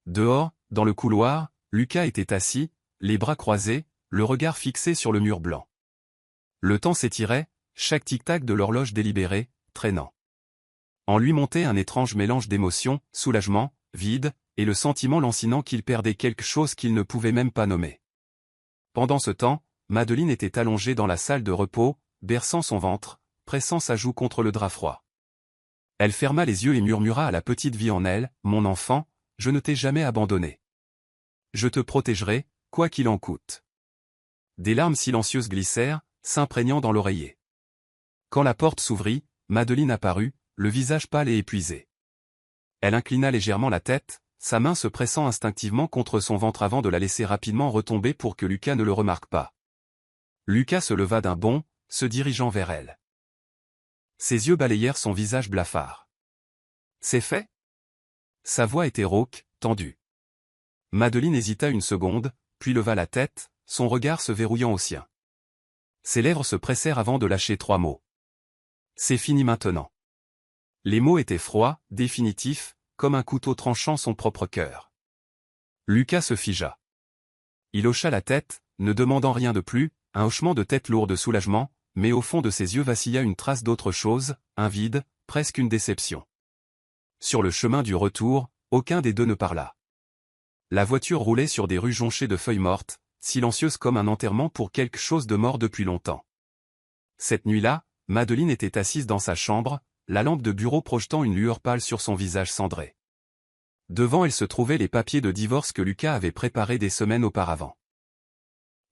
S1: Dehors, dans le couloir, Lucas était assis, les bras croisés, le regard fixé sur le mur blanc. Le temps s'étirait, chaque tic-tac de l'horloge délibérée, traînant. En lui montait un étrange mélange d'émotions, soulagement, vide, et le sentiment lancinant qu'il perdait quelque chose qu'il ne pouvait même pas nommer. Pendant ce temps, Madeleine était allongée dans la salle de repos, berçant son ventre, pressant sa joue contre le drap froid. Elle ferma les yeux et murmura à la petite vie en elle, « Mon enfant, je ne t'ai jamais abandonné. Je te protégerai, quoi qu'il en coûte. » Des larmes silencieuses glissèrent, s'imprégnant dans l'oreiller. Quand la porte s'ouvrit, Madeleine apparut, le visage pâle et épuisé. Elle inclina légèrement la tête, sa main se pressant instinctivement contre son ventre avant de la laisser rapidement retomber pour que Lucas ne le remarque pas. Lucas se leva d'un bond, se dirigeant vers elle. Ses yeux balayèrent son visage blafard. « C'est fait ?» Sa voix était rauque, tendue. Madeleine hésita une seconde, puis leva la tête, son regard se verrouillant au sien. Ses lèvres se pressèrent avant de lâcher 3 mots. « C'est fini maintenant. » Les mots étaient froids, définitifs, comme un couteau tranchant son propre cœur. Lucas se figea. Il hocha la tête, ne demandant rien de plus, un hochement de tête lourd de soulagement, mais au fond de ses yeux vacilla une trace d'autre chose, un vide, presque une déception. Sur le chemin du retour, aucun des deux ne parla. La voiture roulait sur des rues jonchées de feuilles mortes, silencieuses comme un enterrement pour quelque chose de mort depuis longtemps. Cette nuit-là, Madeleine était assise dans sa chambre, la lampe de bureau projetant une lueur pâle sur son visage cendré. Devant elle se trouvaient les papiers de divorce que Lucas avait préparés des semaines auparavant.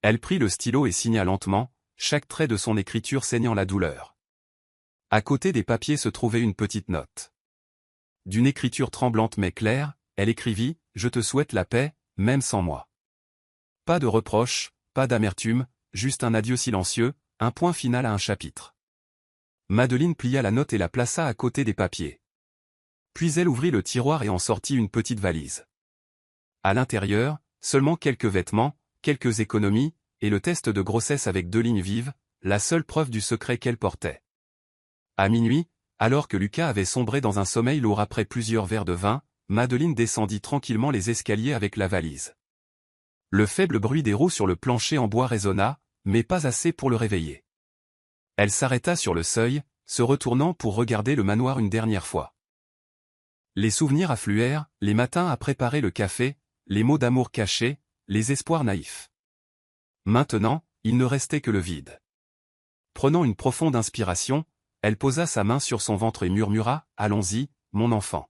S1: Elle prit le stylo et signa lentement, chaque trait de son écriture saignant la douleur. À côté des papiers se trouvait une petite note. D'une écriture tremblante mais claire, elle écrivit « Je te souhaite la paix, même sans moi. » Pas de reproches, pas d'amertume, juste un adieu silencieux, un point final à un chapitre. Madeleine plia la note et la plaça à côté des papiers. Puis elle ouvrit le tiroir et en sortit une petite valise. À l'intérieur, seulement quelques vêtements, quelques économies, et le test de grossesse avec 2 lignes vives, la seule preuve du secret qu'elle portait. À minuit, Alors que Lucas avait sombré dans un sommeil lourd après plusieurs verres de vin, Madeleine descendit tranquillement les escaliers avec la valise. Le faible bruit des roues sur le plancher en bois résonna, mais pas assez pour le réveiller. Elle s'arrêta sur le seuil, se retournant pour regarder le manoir une dernière fois. Les souvenirs affluèrent, les matins à préparer le café, les mots d'amour cachés, les espoirs naïfs. Maintenant, il ne restait que le vide. Prenant une profonde inspiration, elle posa sa main sur son ventre et murmura « Allons-y, mon enfant.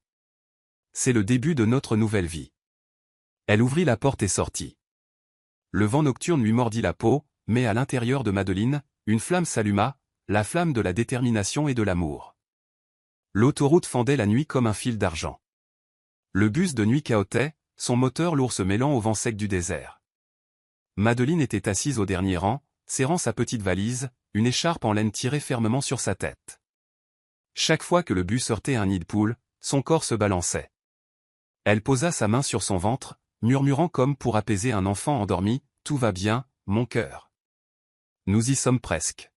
S1: C'est le début de notre nouvelle vie. » Elle ouvrit la porte et sortit. Le vent nocturne lui mordit la peau, mais à l'intérieur de Madeleine, une flamme s'alluma, la flamme de la détermination et de l'amour. L'autoroute fendait la nuit comme un fil d'argent. Le bus de nuit cahotait, son moteur lourd se mêlant au vent sec du désert. Madeleine était assise au dernier rang, serrant sa petite valise, une écharpe en laine tirée fermement sur sa tête. Chaque fois que le bus heurtait un nid de poule, son corps se balançait. Elle posa sa main sur son ventre, murmurant comme pour apaiser un enfant endormi, « Tout va bien, mon cœur. Nous y sommes presque. »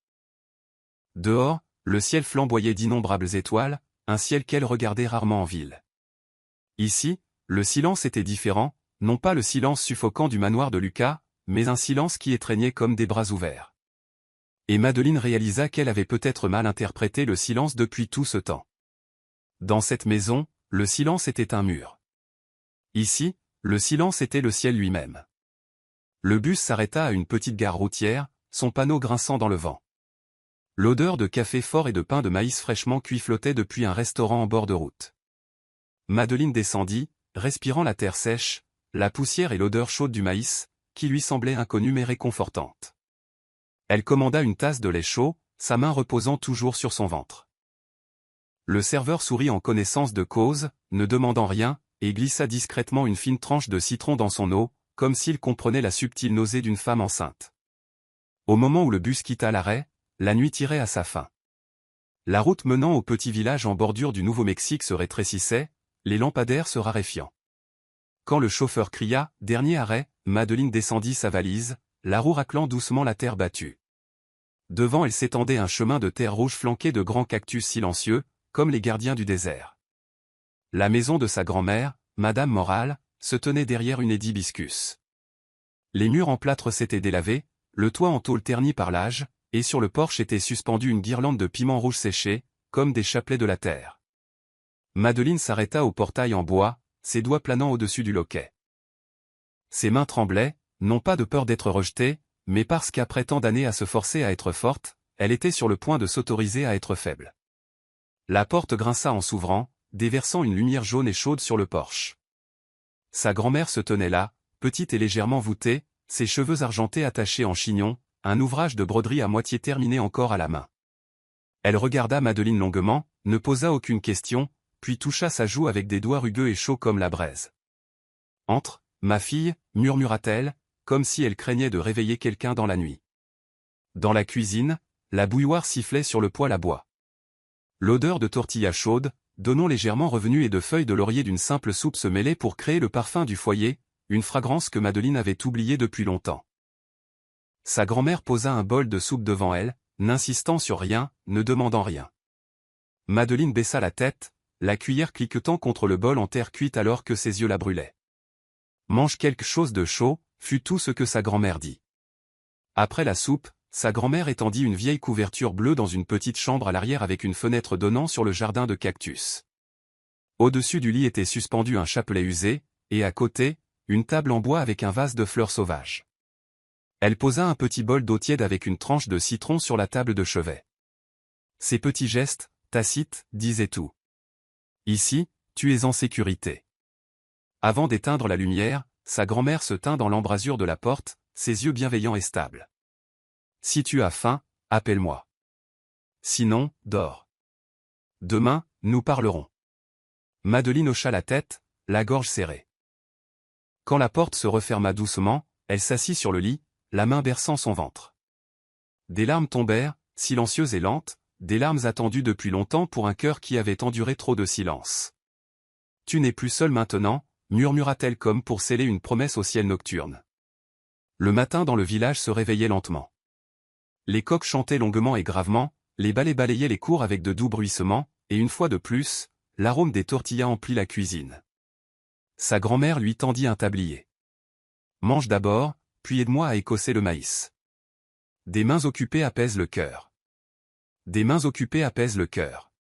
S1: Dehors, le ciel flamboyait d'innombrables étoiles, un ciel qu'elle regardait rarement en ville. Ici, le silence était différent, non pas le silence suffocant du manoir de Lucas, mais un silence qui étreignait comme des bras ouverts. Et Madeleine réalisa qu'elle avait peut-être mal interprété le silence depuis tout ce temps. Dans cette maison, le silence était un mur. Ici, le silence était le ciel lui-même. Le bus s'arrêta à une petite gare routière, son panneau grinçant dans le vent. L'odeur de café fort et de pain de maïs fraîchement cuit flottait depuis un restaurant en bord de route. Madeleine descendit, respirant la terre sèche, la poussière et l'odeur chaude du maïs, qui lui semblait inconnue mais réconfortante. Elle commanda une tasse de lait chaud, sa main reposant toujours sur son ventre. Le serveur sourit en connaissance de cause, ne demandant rien, et glissa discrètement une fine tranche de citron dans son eau, comme s'il comprenait la subtile nausée d'une femme enceinte. Au moment où le bus quitta l'arrêt, la nuit tirait à sa fin. La route menant au petit village en bordure du Nouveau-Mexique se rétrécissait, les lampadaires se raréfiant. Quand le chauffeur cria « Dernier arrêt », Madeleine descendit sa valise, la roue raclant doucement la terre battue. Devant elle s'étendait un chemin de terre rouge flanqué de grands cactus silencieux, comme les gardiens du désert. La maison de sa grand-mère, Madame Morale, se tenait derrière une haie d'hibiscus. Les murs en plâtre s'étaient délavés, le toit en tôle terni par l'âge, et sur le porche était suspendue une guirlande de piments rouges séchés, comme des chapelets de la terre. Madeleine s'arrêta au portail en bois, ses doigts planant au-dessus du loquet. Ses mains tremblaient, non pas de peur d'être rejetée, mais parce qu'après tant d'années à se forcer à être forte, elle était sur le point de s'autoriser à être faible. La porte grinça en s'ouvrant, déversant une lumière jaune et chaude sur le porche. Sa grand-mère se tenait là, petite et légèrement voûtée, ses cheveux argentés attachés en chignon, un ouvrage de broderie à moitié terminé encore à la main. Elle regarda Madeleine longuement, ne posa aucune question, puis toucha sa joue avec des doigts rugueux et chauds comme la braise. « Entre, ma fille » murmura-t-elle, comme si elle craignait de réveiller quelqu'un dans la nuit. Dans la cuisine, la bouilloire sifflait sur le poêle à bois. L'odeur de tortilla chaude, d'oignons légèrement revenus et de feuilles de laurier d'une simple soupe se mêlait pour créer le parfum du foyer, une fragrance que Madeleine avait oubliée depuis longtemps. Sa grand-mère posa un bol de soupe devant elle, n'insistant sur rien, ne demandant rien. Madeleine baissa la tête, la cuillère cliquetant contre le bol en terre cuite alors que ses yeux la brûlaient. « Mange quelque chose de chaud », fut tout ce que sa grand-mère dit. Après la soupe, sa grand-mère étendit une vieille couverture bleue dans une petite chambre à l'arrière avec une fenêtre donnant sur le jardin de cactus. Au-dessus du lit était suspendu un chapelet usé, et à côté, une table en bois avec un vase de fleurs sauvages. Elle posa un petit bol d'eau tiède avec une tranche de citron sur la table de chevet. Ces petits gestes, tacites, disaient tout. Ici, tu es en sécurité. Avant d'éteindre la lumière, sa grand-mère se tint dans l'embrasure de la porte, ses yeux bienveillants et stables. Si tu as faim, appelle-moi. Sinon, dors. Demain, nous parlerons. Madeleine hocha la tête, la gorge serrée. Quand la porte se referma doucement, elle s'assit sur le lit, la main berçant son ventre. Des larmes tombèrent, silencieuses et lentes, des larmes attendues depuis longtemps pour un cœur qui avait enduré trop de silence. « Tu n'es plus seule maintenant », murmura-t-elle comme pour sceller une promesse au ciel nocturne. Le matin dans le village se réveillait lentement. Les coqs chantaient longuement et gravement, les balais balayaient les cours avec de doux bruissements, et une fois de plus, l'arôme des tortillas emplit la cuisine. Sa grand-mère lui tendit un tablier. Mange d'abord, puis aide-moi à écosser le maïs. Des mains occupées apaisent le cœur. Des mains occupées apaisent le cœur.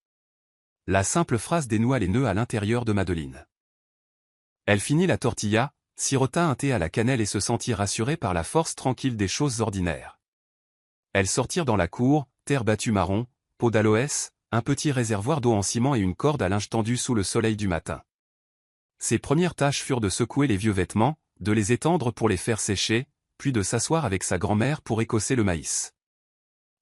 S1: La simple phrase dénoua les nœuds à l'intérieur de Madeline. Elle finit la tortilla, sirota un thé à la cannelle et se sentit rassurée par la force tranquille des choses ordinaires. Elles sortirent dans la cour, terre battue marron, pot d'aloès, un petit réservoir d'eau en ciment et une corde à linge tendue sous le soleil du matin. Ses premières tâches furent de secouer les vieux vêtements, de les étendre pour les faire sécher, puis de s'asseoir avec sa grand-mère pour écosser le maïs.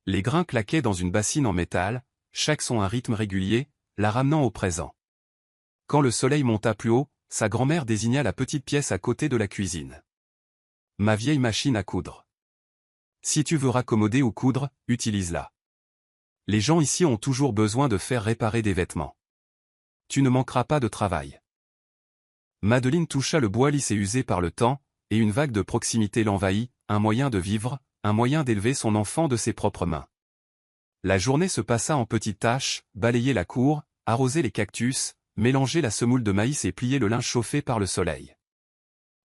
S1: Les grains claquaient dans une bassine en métal, chaque son un rythme régulier, la ramenant au présent. Quand le soleil monta plus haut, sa grand-mère désigna la petite pièce à côté de la cuisine. « Ma vieille machine à coudre. Si tu veux raccommoder ou coudre, utilise-la. Les gens ici ont toujours besoin de faire réparer des vêtements. Tu ne manqueras pas de travail. » Madeline toucha le bois lisse et usé par le temps, et une vague de proximité l'envahit, un moyen de vivre, un moyen d'élever son enfant de ses propres mains. La journée se passa en petites tâches, balayer la cour, arroser les cactus, mélanger la semoule de maïs et plier le linge chauffé par le soleil.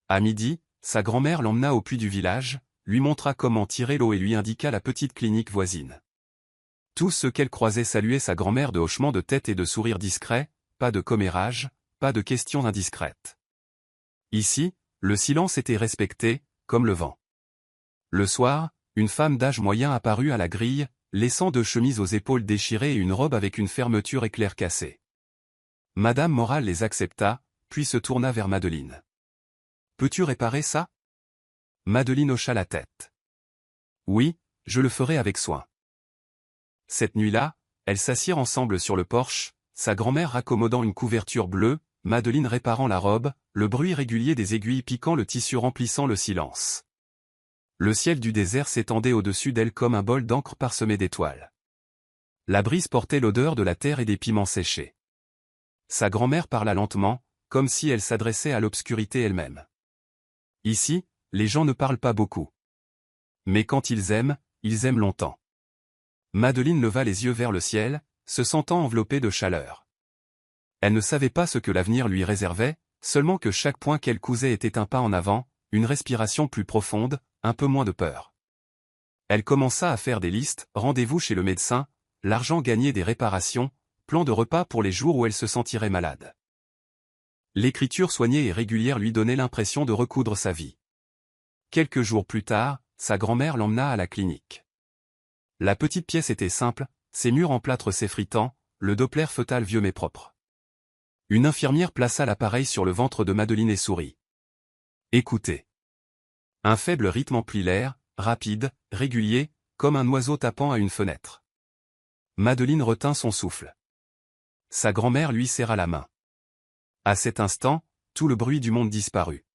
S1: À midi, sa grand-mère l'emmena au puits du village, lui montra comment tirer l'eau et lui indiqua la petite clinique voisine. Tous ceux qu'elle croisait saluaient sa grand-mère de hochements de tête et de sourires discrets, pas de commérage, pas de questions indiscrètes. Ici, le silence était respecté, comme le vent. Le soir, une femme d'âge moyen apparut à la grille, laissant 2 chemises aux épaules déchirées et une robe avec une fermeture éclair cassée. Madame Moral les accepta, puis se tourna vers Madeline. « Peux-tu réparer ça ?» Madeline hocha la tête. « Oui, je le ferai avec soin. » Cette nuit-là, elles s'assirent ensemble sur le porche, sa grand-mère raccommodant une couverture bleue, Madeline réparant la robe, le bruit régulier des aiguilles piquant le tissu remplissant le silence. Le ciel du désert s'étendait au-dessus d'elle comme un bol d'encre parsemé d'étoiles. La brise portait l'odeur de la terre et des piments séchés. Sa grand-mère parla lentement, comme si elle s'adressait à l'obscurité elle-même. Ici, les gens ne parlent pas beaucoup. Mais quand ils aiment longtemps. Madeline leva les yeux vers le ciel, se sentant enveloppée de chaleur. Elle ne savait pas ce que l'avenir lui réservait, seulement que chaque point qu'elle cousait était un pas en avant, une respiration plus profonde, un peu moins de peur. Elle commença à faire des listes, rendez-vous chez le médecin, l'argent gagné des réparations, plan de repas pour les jours où elle se sentirait malade. L'écriture soignée et régulière lui donnait l'impression de recoudre sa vie. Quelques jours plus tard, sa grand-mère l'emmena à la clinique. La petite pièce était simple, ses murs en plâtre s'effritant, le Doppler fœtal vieux mais propre. Une infirmière plaça l'appareil sur le ventre de Madeline et sourit. « Écoutez. » Un faible rythme emplit l'air, rapide, régulier, comme un oiseau tapant à une fenêtre. Madeline retint son souffle. Sa grand-mère lui serra la main. À cet instant, tout le bruit du monde disparut.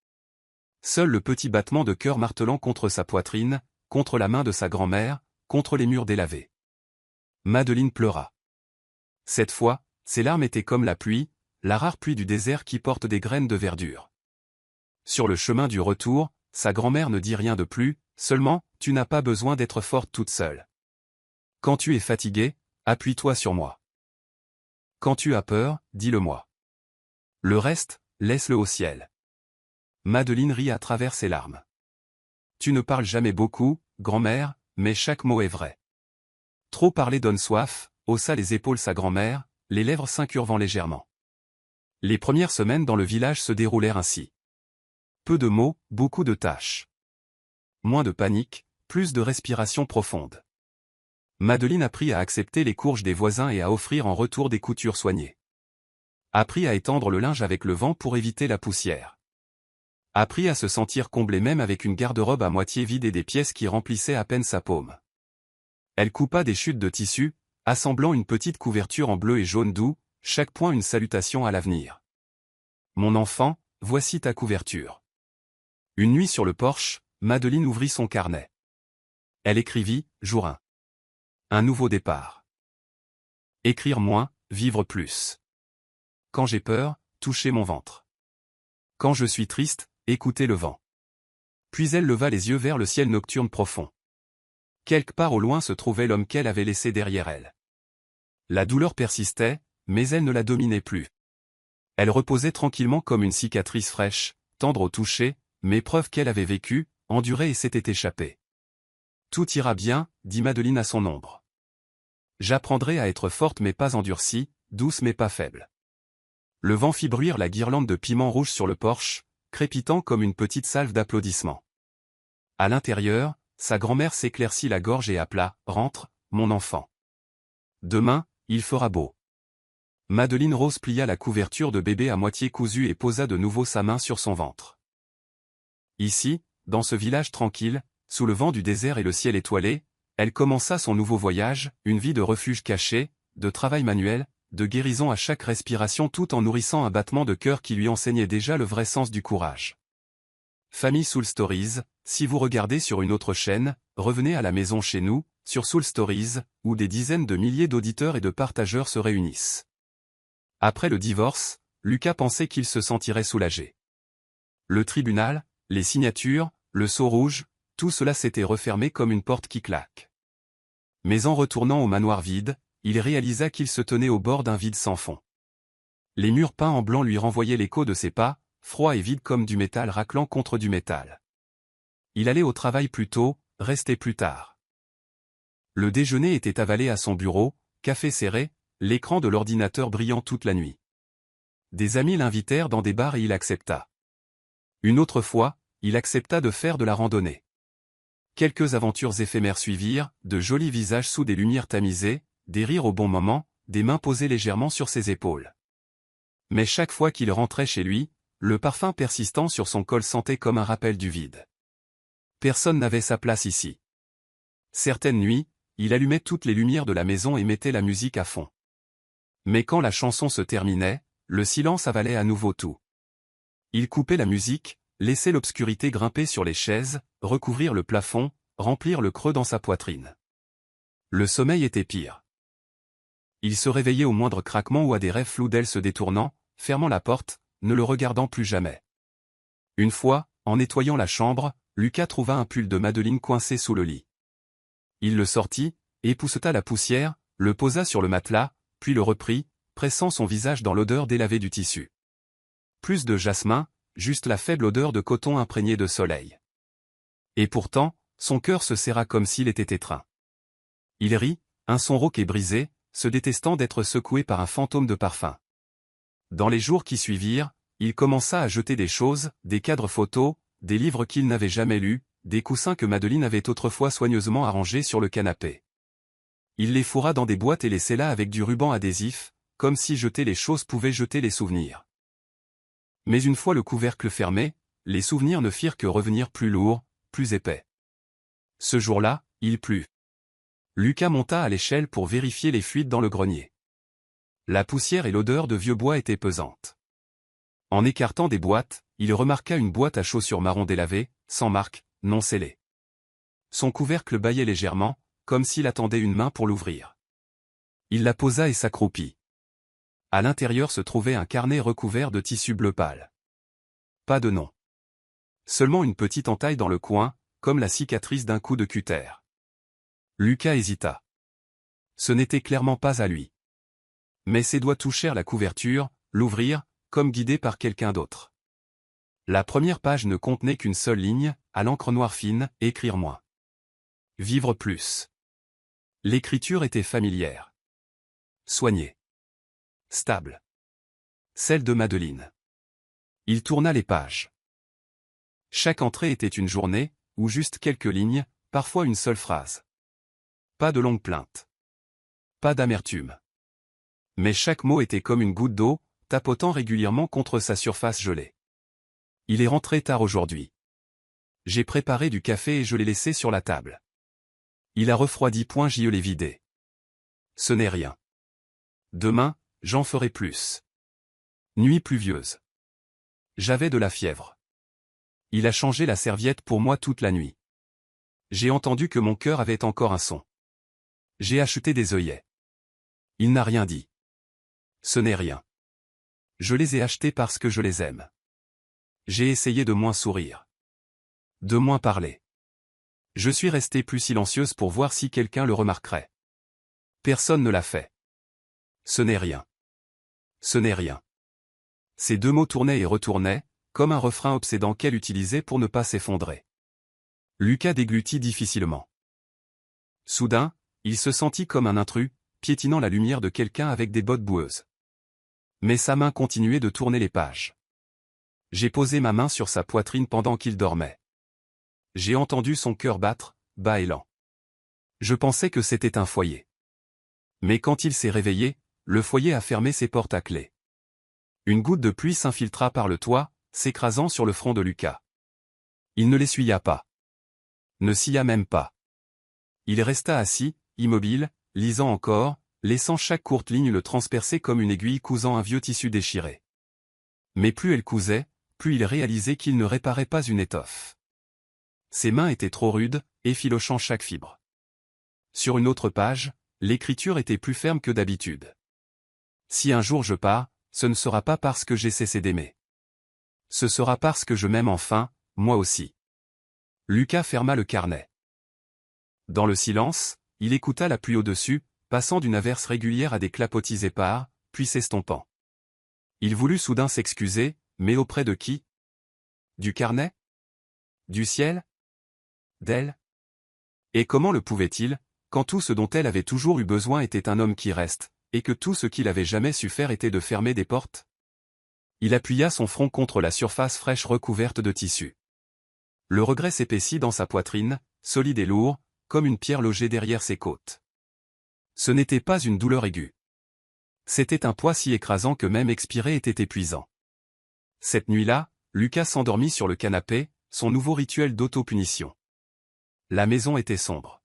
S1: Seul le petit battement de cœur martelant contre sa poitrine, contre la main de sa grand-mère, contre les murs délavés. Madeline pleura. Cette fois, ses larmes étaient comme la pluie, la rare pluie du désert qui porte des graines de verdure. Sur le chemin du retour, sa grand-mère ne dit rien de plus, seulement, tu n'as pas besoin d'être forte toute seule. Quand tu es fatiguée, appuie-toi sur moi. Quand tu as peur, dis-le-moi. Le reste, laisse-le au ciel. Madeline rit à travers ses larmes. Tu ne parles jamais beaucoup, grand-mère, mais chaque mot est vrai. Trop parler donne soif, haussa les épaules sa grand-mère, les lèvres s'incurvant légèrement. Les premières semaines dans le village se déroulèrent ainsi. Peu de mots, beaucoup de tâches. Moins de panique, plus de respiration profonde. Madeline apprit à accepter les courges des voisins et à offrir en retour des coutures soignées. Apprit à étendre le linge avec le vent pour éviter la poussière. Apprit à se sentir comblée même avec une garde-robe à moitié vide et des pièces qui remplissaient à peine sa paume. Elle coupa des chutes de tissu, assemblant une petite couverture en bleu et jaune doux, chaque point une salutation à l'avenir. Mon enfant, voici ta couverture. Une nuit sur le porche, Madeline ouvrit son carnet. Elle écrivit, jour 1. Un nouveau départ. Écrire moins, vivre plus. Quand j'ai peur, toucher mon ventre. Quand je suis triste, écouter le vent. Puis elle leva les yeux vers le ciel nocturne profond. Quelque part au loin se trouvait l'homme qu'elle avait laissé derrière elle. La douleur persistait, mais elle ne la dominait plus. Elle reposait tranquillement comme une cicatrice fraîche, tendre au toucher, mais preuve qu'elle avait vécu, enduré et s'était échappée. Tout ira bien, dit Madeleine à son ombre. J'apprendrai à être forte mais pas endurcie, douce mais pas faible. Le vent fit bruire la guirlande de piments rouges sur le porche, crépitant comme une petite salve d'applaudissements. À l'intérieur, sa grand-mère s'éclaircit la gorge et appela « Rentre, mon enfant. Demain, il fera beau. » Madeleine Rose plia la couverture de bébé à moitié cousue et posa de nouveau sa main sur son ventre. Ici, dans ce village tranquille, sous le vent du désert et le ciel étoilé, elle commença son nouveau voyage, une vie de refuge caché, de travail manuel, de guérison à chaque respiration tout en nourrissant un battement de cœur qui lui enseignait déjà le vrai sens du courage. Famille Soul Stories, si vous regardez sur une autre chaîne, revenez à la maison chez nous, sur Soul Stories, où des dizaines de milliers d'auditeurs et de partageurs se réunissent. Après le divorce, Lucas pensait qu'il se sentirait soulagé. Le tribunal, les signatures, le sceau rouge, tout cela s'était refermé comme une porte qui claque. Mais en retournant au manoir vide, il réalisa qu'il se tenait au bord d'un vide sans fond. Les murs peints en blanc lui renvoyaient l'écho de ses pas, froid et vide comme du métal raclant contre du métal. Il allait au travail plus tôt, restait plus tard. Le déjeuner était avalé à son bureau, café serré, l'écran de l'ordinateur brillant toute la nuit. Des amis l'invitèrent dans des bars et il accepta. Une autre fois, il accepta de faire de la randonnée. Quelques aventures éphémères suivirent, de jolis visages sous des lumières tamisées, des rires au bon moment, des mains posées légèrement sur ses épaules. Mais chaque fois qu'il rentrait chez lui, le parfum persistant sur son col sentait comme un rappel du vide. Personne n'avait sa place ici. Certaines nuits, il allumait toutes les lumières de la maison et mettait la musique à fond. Mais quand la chanson se terminait, le silence avalait à nouveau tout. Il coupait la musique, laissait l'obscurité grimper sur les chaises, recouvrir le plafond, remplir le creux dans sa poitrine. Le sommeil était pire. Il se réveillait au moindre craquement ou à des rêves flous d'elle se détournant, fermant la porte, ne le regardant plus jamais. Une fois, en nettoyant la chambre, Lucas trouva un pull de Madeleine coincé sous le lit. Il le sortit, épousseta la poussière, le posa sur le matelas, puis le reprit, pressant son visage dans l'odeur délavée du tissu. Plus de jasmin, juste la faible odeur de coton imprégné de soleil. Et pourtant, son cœur se serra comme s'il était étreint. Il rit, un son rauque et brisé, se détestant d'être secoué par un fantôme de parfum. Dans les jours qui suivirent, il commença à jeter des choses, des cadres photos, des livres qu'il n'avait jamais lus, des coussins que Madeleine avait autrefois soigneusement arrangés sur le canapé. Il les fourra dans des boîtes et les scella avec du ruban adhésif, comme si jeter les choses pouvait jeter les souvenirs. Mais une fois le couvercle fermé, les souvenirs ne firent que revenir plus lourds, plus épais. Ce jour-là, il plut. Lucas monta à l'échelle pour vérifier les fuites dans le grenier. La poussière et l'odeur de vieux bois étaient pesantes. En écartant des boîtes, il remarqua une boîte à chaussures marron délavée, sans marque, non scellée. Son couvercle bâillait légèrement, comme s'il attendait une main pour l'ouvrir. Il la posa et s'accroupit. À l'intérieur se trouvait un carnet recouvert de tissu bleu pâle. Pas de nom. Seulement une petite entaille dans le coin, comme la cicatrice d'un coup de cutter. Lucas hésita. Ce n'était clairement pas à lui. Mais ses doigts touchèrent la couverture, l'ouvrirent, comme guidés par quelqu'un d'autre. La première page ne contenait qu'une seule ligne, à l'encre noire fine, écrire moins. Vivre plus. L'écriture était familière. Soignée. Stable. Celle de Madeleine. Il tourna les pages. Chaque entrée était une journée, ou juste quelques lignes, parfois une seule phrase. Pas de longues plaintes. Pas d'amertume. Mais chaque mot était comme une goutte d'eau, tapotant régulièrement contre sa surface gelée. Il est rentré tard aujourd'hui. J'ai préparé du café et je l'ai laissé sur la table. Il a refroidi point je l'ai vidé. Ce n'est rien. Demain, j'en ferai plus. Nuit pluvieuse. J'avais de la fièvre. Il a changé la serviette pour moi toute la nuit. J'ai entendu que mon cœur avait encore un son. J'ai acheté des œillets. Il n'a rien dit. Ce n'est rien. Je les ai achetés parce que je les aime. J'ai essayé de moins sourire. De moins parler. Je suis restée plus silencieuse pour voir si quelqu'un le remarquerait. Personne ne l'a fait. Ce n'est rien. Ce n'est rien. Ces deux mots tournaient et retournaient, comme un refrain obsédant qu'elle utilisait pour ne pas s'effondrer. Lucas déglutit difficilement. Soudain, il se sentit comme un intrus, piétinant la lumière de quelqu'un avec des bottes boueuses. Mais sa main continuait de tourner les pages. J'ai posé ma main sur sa poitrine pendant qu'il dormait. J'ai entendu son cœur battre, bas et lent. Je pensais que c'était un foyer. Mais quand il s'est réveillé, le foyer a fermé ses portes à clé. Une goutte de pluie s'infiltra par le toit, s'écrasant sur le front de Lucas. Il ne l'essuya pas. Ne scia même pas. Il resta assis, immobile, lisant encore, laissant chaque courte ligne le transpercer comme une aiguille cousant un vieux tissu déchiré. Mais plus elle cousait, plus il réalisait qu'il ne réparait pas une étoffe. Ses mains étaient trop rudes, effilochant chaque fibre. Sur une autre page, l'écriture était plus ferme que d'habitude. Si un jour je pars, ce ne sera pas parce que j'ai cessé d'aimer. Ce sera parce que je m'aime enfin, moi aussi. Lucas ferma le carnet. Dans le silence, il écouta la pluie au-dessus, passant d'une averse régulière à des clapotis épars, puis s'estompant. Il voulut soudain s'excuser, mais auprès de qui? Du carnet? Du ciel? D'elle? Et comment le pouvait-il, quand tout ce dont elle avait toujours eu besoin était un homme qui reste, et que tout ce qu'il avait jamais su faire était de fermer des portes? Il appuya son front contre la surface fraîche recouverte de tissu. Le regret s'épaissit dans sa poitrine, solide et lourd, comme une pierre logée derrière ses côtes. Ce n'était pas une douleur aiguë. C'était un poids si écrasant que même expirer était épuisant. Cette nuit-là, Lucas s'endormit sur le canapé, son nouveau rituel d'auto-punition. La maison était sombre.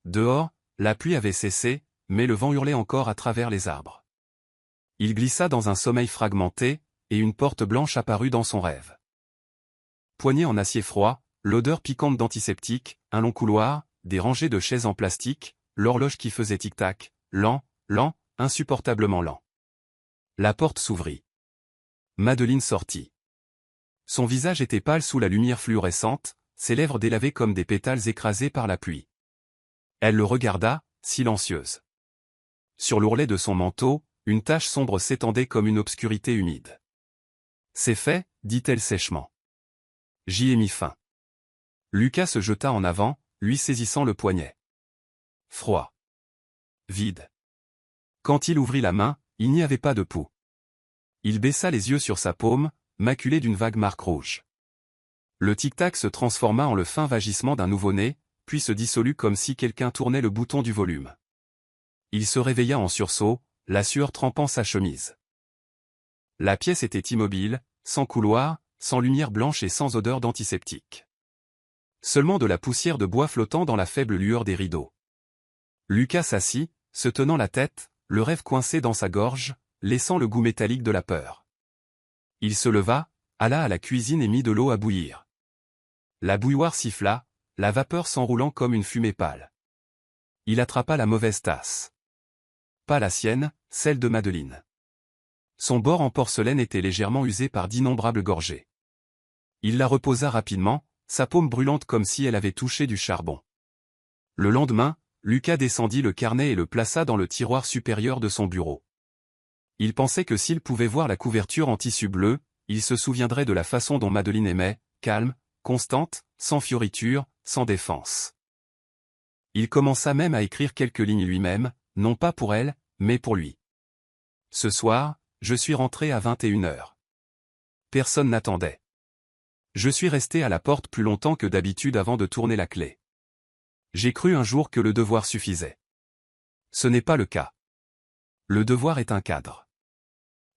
S1: Dehors, la pluie avait cessé, mais le vent hurlait encore à travers les arbres. Il glissa dans un sommeil fragmenté, et une porte blanche apparut dans son rêve. Poignée en acier froid, l'odeur piquante d'antiseptique, un long couloir, des rangées de chaises en plastique, l'horloge qui faisait tic-tac, lent, insupportablement lent. La porte s'ouvrit. Madeleine sortit. Son visage était pâle sous la lumière fluorescente, ses lèvres délavées comme des pétales écrasés par la pluie. Elle le regarda, silencieuse. Sur l'ourlet de son manteau, une tache sombre s'étendait comme une obscurité humide. « C'est fait, dit-elle sèchement. J'y ai mis fin. » Lucas se jeta en avant, lui saisissant le poignet. Froid. Vide. Quand il ouvrit la main, il n'y avait pas de pouls. Il baissa les yeux sur sa paume, maculée d'une vague marque rouge. Le tic-tac se transforma en le fin vagissement d'un nouveau-né, puis se dissolut comme si quelqu'un tournait le bouton du volume. Il se réveilla en sursaut, la sueur trempant sa chemise. La pièce était immobile, sans couloir, sans lumière blanche et sans odeur d'antiseptique. Seulement de la poussière de bois flottant dans la faible lueur des rideaux. Lucas s'assit, se tenant la tête, le rêve coincé dans sa gorge, laissant le goût métallique de la peur. Il se leva, alla à la cuisine et mit de l'eau à bouillir. La bouilloire siffla, la vapeur s'enroulant comme une fumée pâle. Il attrapa la mauvaise tasse. Pas la sienne, celle de Madeleine. Son bord en porcelaine était légèrement usé par d'innombrables gorgées. Il la reposa rapidement, sa paume brûlante comme si elle avait touché du charbon. Le lendemain, Lucas descendit le carnet et le plaça dans le tiroir supérieur de son bureau. Il pensait que s'il pouvait voir la couverture en tissu bleu, il se souviendrait de la façon dont Madeleine aimait, calme, constante, sans fioritures, sans défense. Il commença même à écrire quelques lignes lui-même, non pas pour elle, mais pour lui. Ce soir, je suis rentré à 21h. Personne n'attendait. Je suis resté à la porte plus longtemps que d'habitude avant de tourner la clé. J'ai cru un jour que le devoir suffisait. Ce n'est pas le cas. Le devoir est un cadre.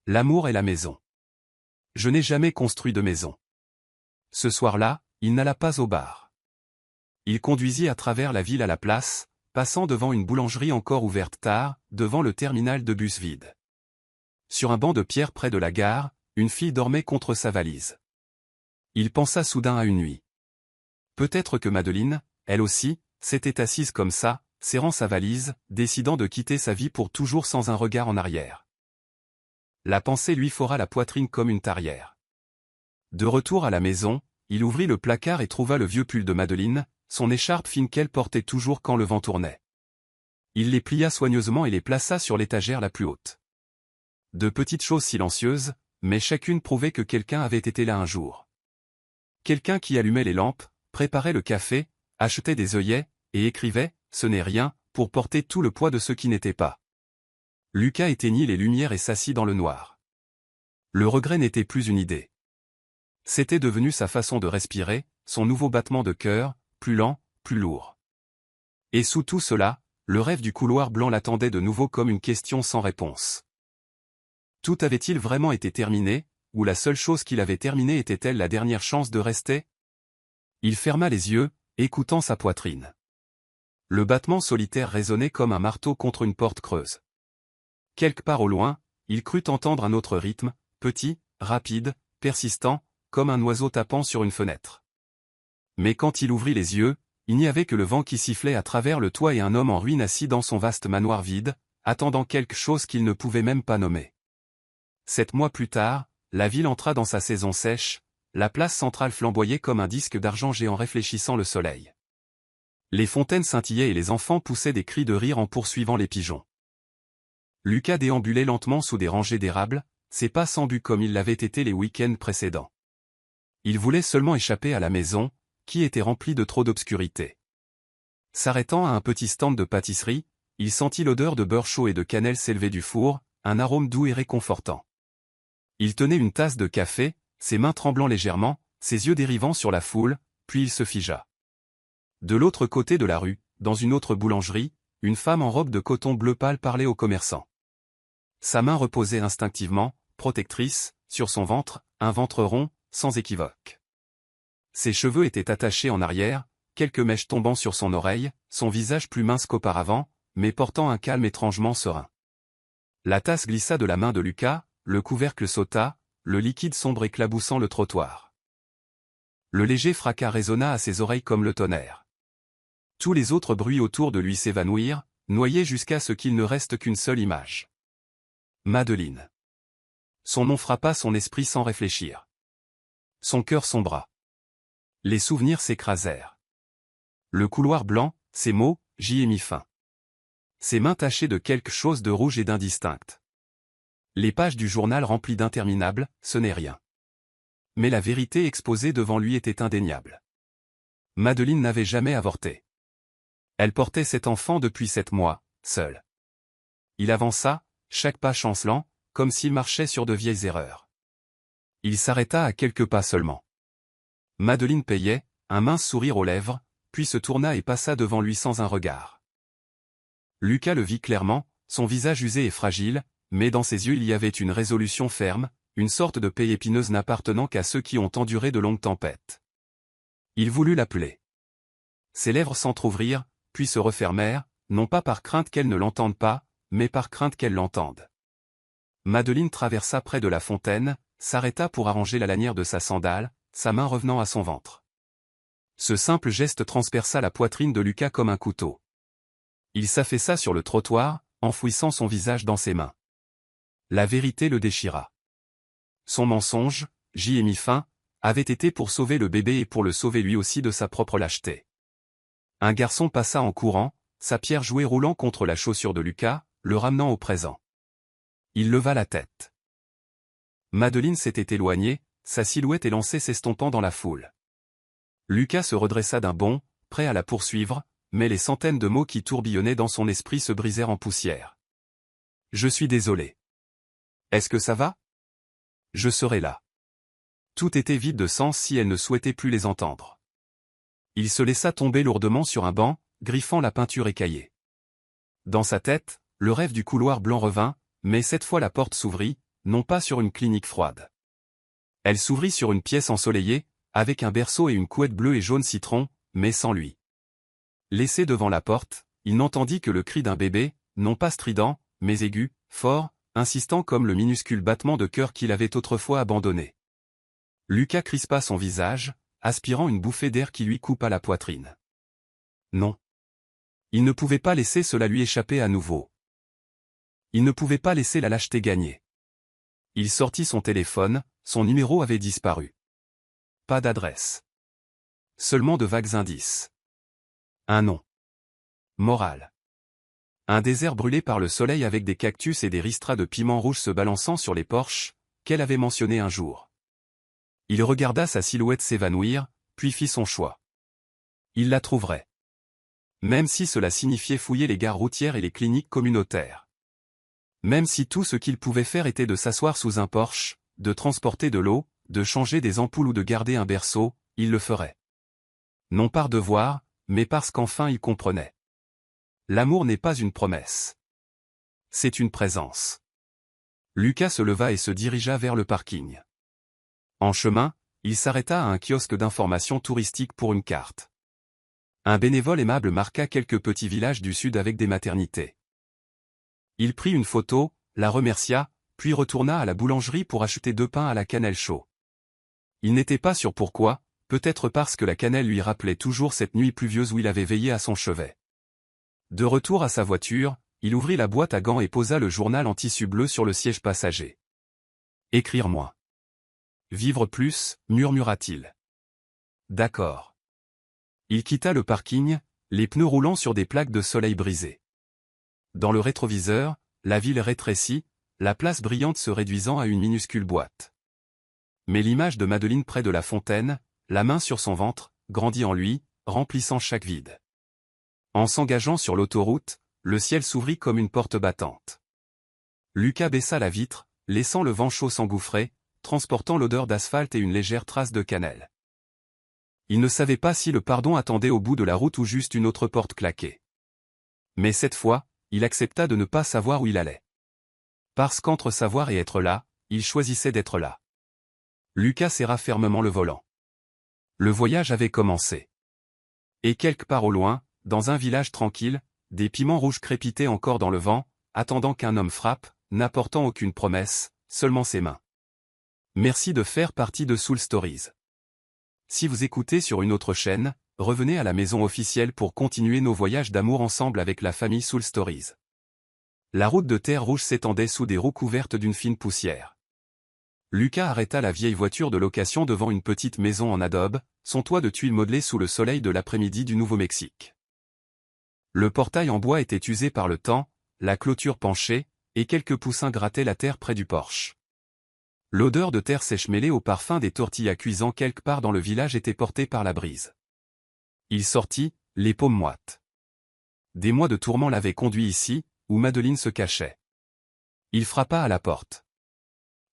S1: L'amour est la maison. Je n'ai jamais construit de maison. Ce soir-là, il n'alla pas au bar. Il conduisit à travers la ville à la place, passant devant une boulangerie encore ouverte tard, devant le terminal de bus vide. Sur un banc de pierre près de la gare, une fille dormait contre sa valise. Il pensa soudain à une nuit. Peut-être que Madeleine, elle aussi, s'était assise comme ça, serrant sa valise, décidant de quitter sa vie pour toujours sans un regard en arrière. La pensée lui fora la poitrine comme une tarière. De retour à la maison, il ouvrit le placard et trouva le vieux pull de Madeleine, son écharpe fine qu'elle portait toujours quand le vent tournait. Il les plia soigneusement et les plaça sur l'étagère la plus haute. De petites choses silencieuses, mais chacune prouvait que quelqu'un avait été là un jour. Quelqu'un qui allumait les lampes, préparait le café, achetait des œillets, et écrivait « Ce n'est rien » pour porter tout le poids de ce qui n'était pas. Lucas éteignit les lumières et s'assit dans le noir. Le regret n'était plus une idée. C'était devenu sa façon de respirer, son nouveau battement de cœur, plus lent, plus lourd. Et sous tout cela, le rêve du couloir blanc l'attendait de nouveau comme une question sans réponse. Tout avait-il vraiment été terminé, ou la seule chose qu'il avait terminée était-elle la dernière chance de rester? Il ferma les yeux, écoutant sa poitrine. Le battement solitaire résonnait comme un marteau contre une porte creuse. Quelque part au loin, il crut entendre un autre rythme, petit, rapide, persistant, comme un oiseau tapant sur une fenêtre. Mais quand il ouvrit les yeux, il n'y avait que le vent qui sifflait à travers le toit et un homme en ruine assis dans son vaste manoir vide, attendant quelque chose qu'il ne pouvait même pas nommer. 7 mois plus tard, la ville entra dans sa saison sèche, la place centrale flamboyait comme un disque d'argent géant réfléchissant le soleil. Les fontaines scintillaient et les enfants poussaient des cris de rire en poursuivant les pigeons. Lucas déambulait lentement sous des rangées d'érables, ses pas sans but comme il l'avait été les week-ends précédents. Il voulait seulement échapper à la maison, qui était remplie de trop d'obscurité. S'arrêtant à un petit stand de pâtisserie, il sentit l'odeur de beurre chaud et de cannelle s'élever du four, un arôme doux et réconfortant. Il tenait une tasse de café, ses mains tremblant légèrement, ses yeux dérivant sur la foule, puis il se figea. De l'autre côté de la rue, dans une autre boulangerie, une femme en robe de coton bleu pâle parlait aux commerçants. Sa main reposait instinctivement, protectrice, sur son ventre, un ventre rond, sans équivoque. Ses cheveux étaient attachés en arrière, quelques mèches tombant sur son oreille, son visage plus mince qu'auparavant, mais portant un calme étrangement serein. La tasse glissa de la main de Lucas, le couvercle sauta, le liquide sombre éclaboussant le trottoir. Le léger fracas résonna à ses oreilles comme le tonnerre. Tous les autres bruits autour de lui s'évanouirent, noyés jusqu'à ce qu'il ne reste qu'une seule image. Madeleine. Son nom frappa son esprit sans réfléchir. Son cœur sombra. Les souvenirs s'écrasèrent. Le couloir blanc, ces mots, j'y ai mis fin. Ses mains tachées de quelque chose de rouge et d'indistinct. Les pages du journal remplies d'interminables, ce n'est rien. Mais la vérité exposée devant lui était indéniable. Madeleine n'avait jamais avorté. Elle portait cet enfant depuis 7 mois, seule. Il avança, chaque pas chancelant, comme s'il marchait sur de vieilles erreurs. Il s'arrêta à quelques pas seulement. Madeleine payait, un mince sourire aux lèvres, puis se tourna et passa devant lui sans un regard. Lucas le vit clairement, son visage usé et fragile, mais dans ses yeux il y avait une résolution ferme, une sorte de paix épineuse n'appartenant qu'à ceux qui ont enduré de longues tempêtes. Il voulut l'appeler. Ses lèvres s'entr'ouvrirent, puis se refermèrent, non pas par crainte qu'elle ne l'entende pas, mais par crainte qu'elle l'entende. Madeleine traversa près de la fontaine, s'arrêta pour arranger la lanière de sa sandale, sa main revenant à son ventre. Ce simple geste transperça la poitrine de Lucas comme un couteau. Il s'affaissa sur le trottoir, enfouissant son visage dans ses mains. La vérité le déchira. Son mensonge, j'y ai mis fin, avait été pour sauver le bébé et pour le sauver lui aussi de sa propre lâcheté. Un garçon passa en courant, sa pierre jouée roulant contre la chaussure de Lucas, le ramenant au présent. Il leva la tête. Madeleine s'était éloignée, sa silhouette élancée s'estompant dans la foule. Lucas se redressa d'un bond, prêt à la poursuivre, mais les centaines de mots qui tourbillonnaient dans son esprit se brisèrent en poussière. « Je suis désolé. Est-ce que ça va ? Je serai là. » Tout était vide de sens si elle ne souhaitait plus les entendre. Il se laissa tomber lourdement sur un banc, griffant la peinture écaillée. Dans sa tête, le rêve du couloir blanc revint, mais cette fois la porte s'ouvrit, non pas sur une clinique froide. Elle s'ouvrit sur une pièce ensoleillée, avec un berceau et une couette bleue et jaune citron, mais sans lui. Laissé devant la porte, il n'entendit que le cri d'un bébé, non pas strident, mais aigu, fort, insistant comme le minuscule battement de cœur qu'il avait autrefois abandonné. Lucas crispa son visage, aspirant une bouffée d'air qui lui coupa la poitrine. Non. Il ne pouvait pas laisser cela lui échapper à nouveau. Il ne pouvait pas laisser la lâcheté gagner. Il sortit son téléphone, son numéro avait disparu. Pas d'adresse. Seulement de vagues indices. Un nom. Moral. Un désert brûlé par le soleil avec des cactus et des ristras de piments rouges se balançant sur les porches, qu'elle avait mentionné un jour. Il regarda sa silhouette s'évanouir, puis fit son choix. Il la trouverait. Même si cela signifiait fouiller les gares routières et les cliniques communautaires. Même si tout ce qu'il pouvait faire était de s'asseoir sous un porche, de transporter de l'eau, de changer des ampoules ou de garder un berceau, il le ferait. Non par devoir, mais parce qu'enfin il comprenait. L'amour n'est pas une promesse. C'est une présence. Lucas se leva et se dirigea vers le parking. En chemin, il s'arrêta à un kiosque d'information touristique pour une carte. Un bénévole aimable marqua quelques petits villages du sud avec des maternités. Il prit une photo, la remercia, puis retourna à la boulangerie pour acheter 2 pains à la cannelle chaud. Il n'était pas sûr pourquoi, peut-être parce que la cannelle lui rappelait toujours cette nuit pluvieuse où il avait veillé à son chevet. De retour à sa voiture, il ouvrit la boîte à gants et posa le journal en tissu bleu sur le siège passager. Écrire moins. Vivre plus, murmura-t-il. D'accord. Il quitta le parking, les pneus roulant sur des plaques de soleil brisées. Dans le rétroviseur, la ville rétrécit, la place brillante se réduisant à une minuscule boîte. Mais l'image de Madeleine près de la fontaine, la main sur son ventre, grandit en lui, remplissant chaque vide. En s'engageant sur l'autoroute, le ciel s'ouvrit comme une porte battante. Lucas baissa la vitre, laissant le vent chaud s'engouffrer, transportant l'odeur d'asphalte et une légère trace de cannelle. Il ne savait pas si le pardon attendait au bout de la route ou juste une autre porte claquée. Mais cette fois, il accepta de ne pas savoir où il allait. Parce qu'entre savoir et être là, il choisissait d'être là. Lucas serra fermement le volant. Le voyage avait commencé. Et quelque part au loin, dans un village tranquille, des piments rouges crépitaient encore dans le vent, attendant qu'un homme frappe, n'apportant aucune promesse, seulement ses mains. Merci de faire partie de Soul Stories. Si vous écoutez sur une autre chaîne, revenez à la maison officielle pour continuer nos voyages d'amour ensemble avec la famille Soul Stories. La route de terre rouge s'étendait sous des roues couvertes d'une fine poussière. Lucas arrêta la vieille voiture de location devant une petite maison en adobe, son toit de tuiles modelé sous le soleil de l'après-midi du Nouveau-Mexique. Le portail en bois était usé par le temps, la clôture penchée, et quelques poussins grattaient la terre près du porche. L'odeur de terre sèche mêlée au parfum des tortillas cuisant quelque part dans le village était portée par la brise. Il sortit, les paumes moites. Des mois de tourments l'avaient conduit ici, où Madeleine se cachait. Il frappa à la porte.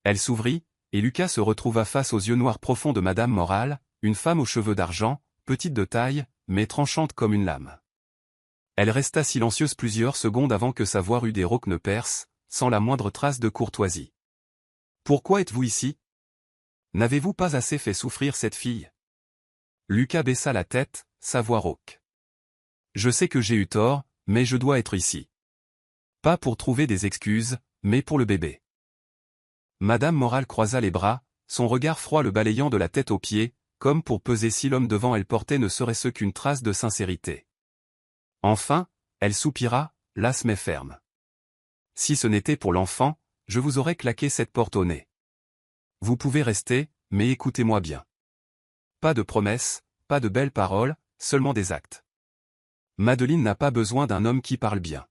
S1: Elle s'ouvrit, et Lucas se retrouva face aux yeux noirs profonds de Madame Morale, une femme aux cheveux d'argent, petite de taille, mais tranchante comme une lame. Elle resta silencieuse plusieurs secondes avant que sa voix rude et rauque ne perce, sans la moindre trace de courtoisie. « Pourquoi êtes-vous ici? N'avez-vous pas assez fait souffrir cette fille ?» Lucas baissa la tête, sa voix rauque. « Je sais que j'ai eu tort, mais je dois être ici. Pas pour trouver des excuses, mais pour le bébé. » Madame Morale croisa les bras, son regard froid le balayant de la tête aux pieds, comme pour peser si l'homme devant elle portait ne serait-ce qu'une trace de sincérité. Enfin, elle soupira, lasse mais ferme. « Si ce n'était pour l'enfant, je vous aurais claqué cette porte au nez. Vous pouvez rester, mais écoutez-moi bien. Pas de promesses, pas de belles paroles, seulement des actes. Madeleine n'a pas besoin d'un homme qui parle bien.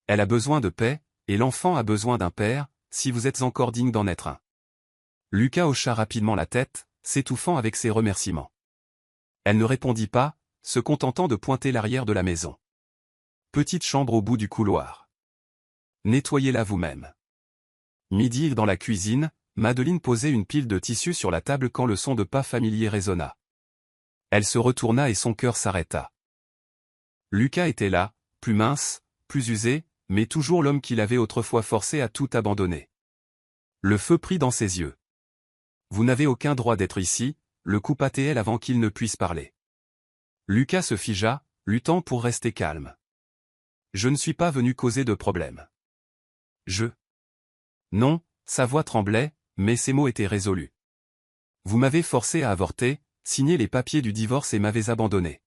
S1: Elle a besoin de paix, et l'enfant a besoin d'un père, si vous êtes encore digne d'en être un. » Lucas hocha rapidement la tête, s'étouffant avec ses remerciements. Elle ne répondit pas, se contentant de pointer l'arrière de la maison. Petite chambre au bout du couloir. Nettoyez-la vous-même. Midi dans la cuisine, Madeleine posait une pile de tissus sur la table quand le son de pas familier résonna. Elle se retourna et son cœur s'arrêta. Lucas était là, plus mince, plus usé, mais toujours l'homme qu'il avait autrefois forcé à tout abandonner. Le feu prit dans ses yeux. « Vous n'avez aucun droit d'être ici », le coupa-t-elle avant qu'il ne puisse parler. Lucas se figea, luttant pour rester calme. « Je ne suis pas venu causer de problème. Je... » Non, sa voix tremblait, mais ses mots étaient résolus. « Vous m'avez forcé à avorter, signé les papiers du divorce et m'avez abandonné.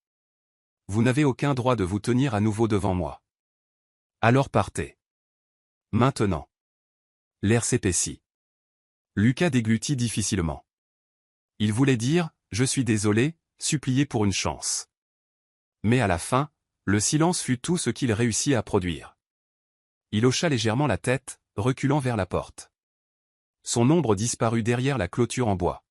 S1: Vous n'avez aucun droit de vous tenir à nouveau devant moi. Alors partez. Maintenant. » L'air s'épaissit. Lucas déglutit difficilement. Il voulait dire « Je suis désolé », supplier pour une chance. Mais à la fin, Le silence fut tout ce qu'il réussit à produire. Il hocha légèrement la tête, reculant vers la porte. Son ombre disparut derrière la clôture en bois.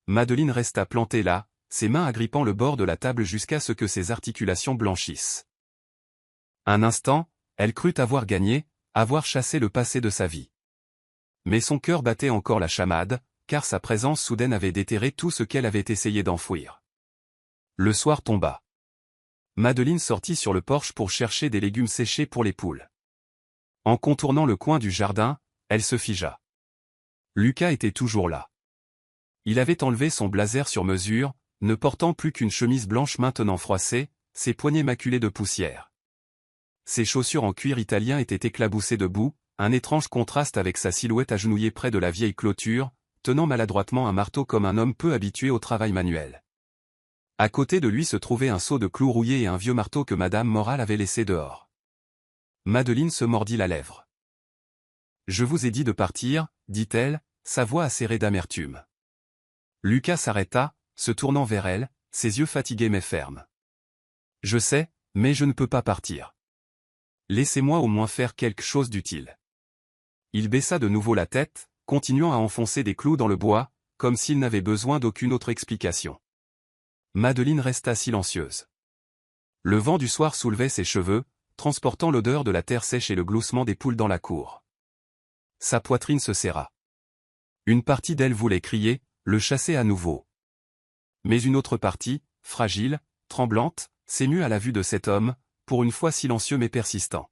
S1: Madeleine resta plantée là, ses mains agrippant le bord de la table jusqu'à ce que ses articulations blanchissent. Un instant, elle crut avoir gagné, avoir chassé le passé de sa vie. Mais son cœur battait encore la chamade, car sa présence soudaine avait déterré tout ce qu'elle avait essayé d'enfouir. Le soir tomba. Madeleine sortit sur le porche pour chercher des légumes séchés pour les poules. En contournant le coin du jardin, elle se figea. Lucas était toujours là. Il avait enlevé son blazer sur mesure, ne portant plus qu'une chemise blanche maintenant froissée, ses poignets maculés de poussière. Ses chaussures en cuir italien étaient éclaboussées de boue, un étrange contraste avec sa silhouette agenouillée près de la vieille clôture, tenant maladroitement un marteau comme un homme peu habitué au travail manuel. À côté de lui se trouvait un seau de clous rouillés et un vieux marteau que Madame Morale avait laissé dehors. Madeleine se mordit la lèvre. « Je vous ai dit de partir, dit-elle, sa voix acérée d'amertume. Lucas s'arrêta, se tournant vers elle, ses yeux fatigués mais fermes. « Je sais, mais je ne peux pas partir. Laissez-moi au moins faire quelque chose d'utile. » Il baissa de nouveau la tête, continuant à enfoncer des clous dans le bois, comme s'il n'avait besoin d'aucune autre explication. Madeleine resta silencieuse. Le vent du soir soulevait ses cheveux, transportant l'odeur de la terre sèche et le gloussement des poules dans la cour. Sa poitrine se serra. Une partie d'elle voulait crier, le chasser à nouveau. Mais une autre partie, fragile, tremblante, s'émut à la vue de cet homme, pour une fois silencieux mais persistant.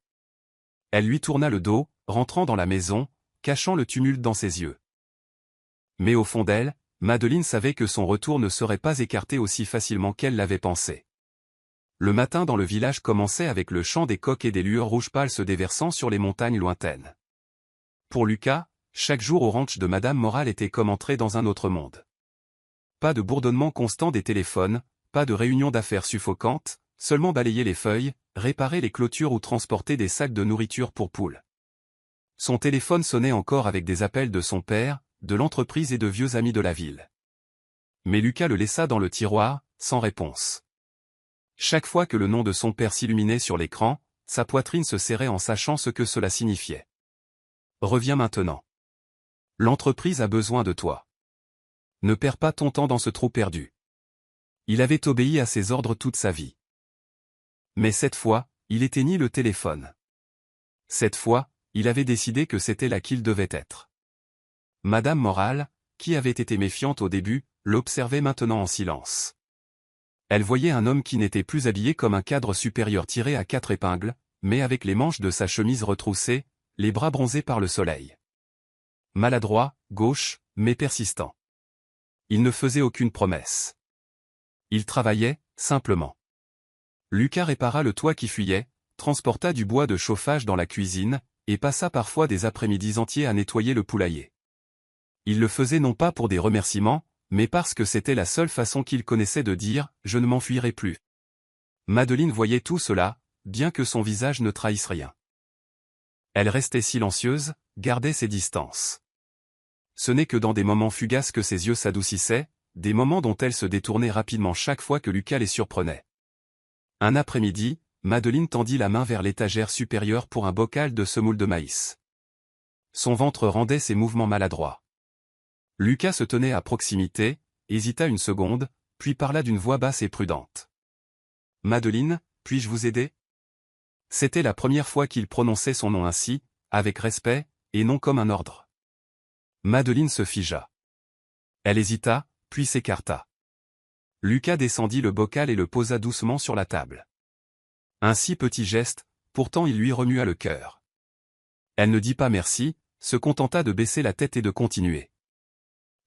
S1: Elle lui tourna le dos, rentrant dans la maison, cachant le tumulte dans ses yeux. Mais au fond d'elle, Madeleine savait que son retour ne serait pas écarté aussi facilement qu'elle l'avait pensé. Le matin dans le village commençait avec le chant des coqs et des lueurs rouges pâles se déversant sur les montagnes lointaines. Pour Lucas, chaque jour au ranch de Madame Morale était comme entrer dans un autre monde. Pas de bourdonnement constant des téléphones, pas de réunions d'affaires suffocantes, seulement balayer les feuilles, réparer les clôtures ou transporter des sacs de nourriture pour poules. Son téléphone sonnait encore avec des appels de son père, de l'entreprise et de vieux amis de la ville. Mais Lucas le laissa dans le tiroir, sans réponse. Chaque fois que le nom de son père s'illuminait sur l'écran, sa poitrine se serrait en sachant ce que cela signifiait. Reviens maintenant. L'entreprise a besoin de toi. Ne perds pas ton temps dans ce trou perdu. Il avait obéi à ses ordres toute sa vie. Mais cette fois, il éteignit le téléphone. Cette fois, il avait décidé que c'était là qu'il devait être. Madame Morale, qui avait été méfiante au début, l'observait maintenant en silence. Elle voyait un homme qui n'était plus habillé comme un cadre supérieur tiré à 4 épingles, mais avec les manches de sa chemise retroussées, les bras bronzés par le soleil. Maladroit, gauche, mais persistant. Il ne faisait aucune promesse. Il travaillait, simplement. Lucas répara le toit qui fuyait, transporta du bois de chauffage dans la cuisine, et passa parfois des après-midi entiers à nettoyer le poulailler. Il le faisait non pas pour des remerciements, mais parce que c'était la seule façon qu'il connaissait de dire « je ne m'enfuirai plus ». Madeleine voyait tout cela, bien que son visage ne trahisse rien. Elle restait silencieuse, gardait ses distances. Ce n'est que dans des moments fugaces que ses yeux s'adoucissaient, des moments dont elle se détournait rapidement chaque fois que Lucas les surprenait. Un après-midi, Madeleine tendit la main vers l'étagère supérieure pour un bocal de semoule de maïs. Son ventre rendait ses mouvements maladroits. Lucas se tenait à proximité, hésita une seconde, puis parla d'une voix basse et prudente. « Madeleine, puis-je vous aider ?» C'était la première fois qu'il prononçait son nom ainsi, avec respect, et non comme un ordre. Madeleine se figea. Elle hésita, puis s'écarta. Lucas descendit le bocal et le posa doucement sur la table. Un si petit geste, pourtant il lui remua le cœur. Elle ne dit pas merci, se contenta de baisser la tête et de continuer.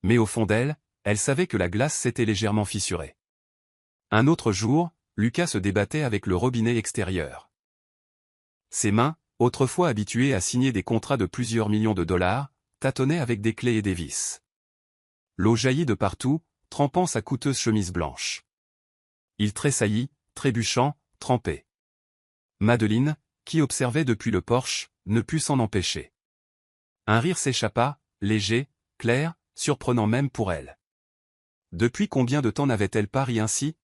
S1: Mais au fond d'elle, elle savait que la glace s'était légèrement fissurée. Un autre jour, Lucas se débattait avec le robinet extérieur. Ses mains, autrefois habituées à signer des contrats de plusieurs millions de dollars, tâtonnaient avec des clés et des vis. L'eau jaillit de partout, trempant sa coûteuse chemise blanche. Il tressaillit, trébuchant, trempé. Madeleine, qui observait depuis le porche, ne put s'en empêcher. Un rire s'échappa, léger, clair, surprenant même pour elle. Depuis combien de temps n'avait-elle pas ri ainsi?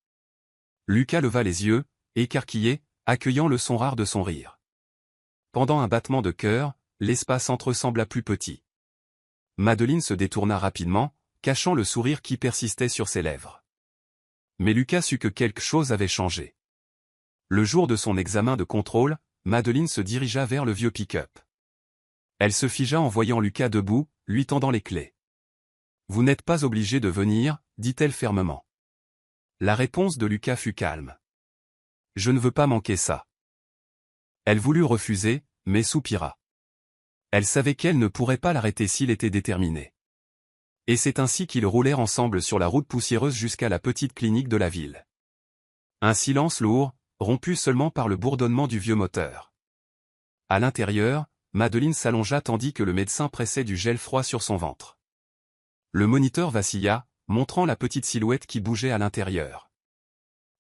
S1: Lucas leva les yeux, écarquillée, accueillant le son rare de son rire. Pendant un battement de cœur, l'espace entre sembla plus petit. Madeleine se détourna rapidement, cachant le sourire qui persistait sur ses lèvres. Mais Lucas sut que quelque chose avait changé. Le jour de son examen de contrôle, Madeleine se dirigea vers le vieux pick-up. Elle se figea en voyant Lucas debout, lui tendant les clés. « Vous n'êtes pas obligé de venir, dit-elle fermement. La réponse de Lucas fut calme. « Je ne veux pas manquer ça. » Elle voulut refuser, mais soupira. Elle savait qu'elle ne pourrait pas l'arrêter s'il était déterminé. Et c'est ainsi qu'ils roulèrent ensemble sur la route poussiéreuse jusqu'à la petite clinique de la ville. Un silence lourd, rompu seulement par le bourdonnement du vieux moteur. À l'intérieur, Madeleine s'allongea tandis que le médecin pressait du gel froid sur son ventre. Le moniteur vacilla, montrant la petite silhouette qui bougeait à l'intérieur.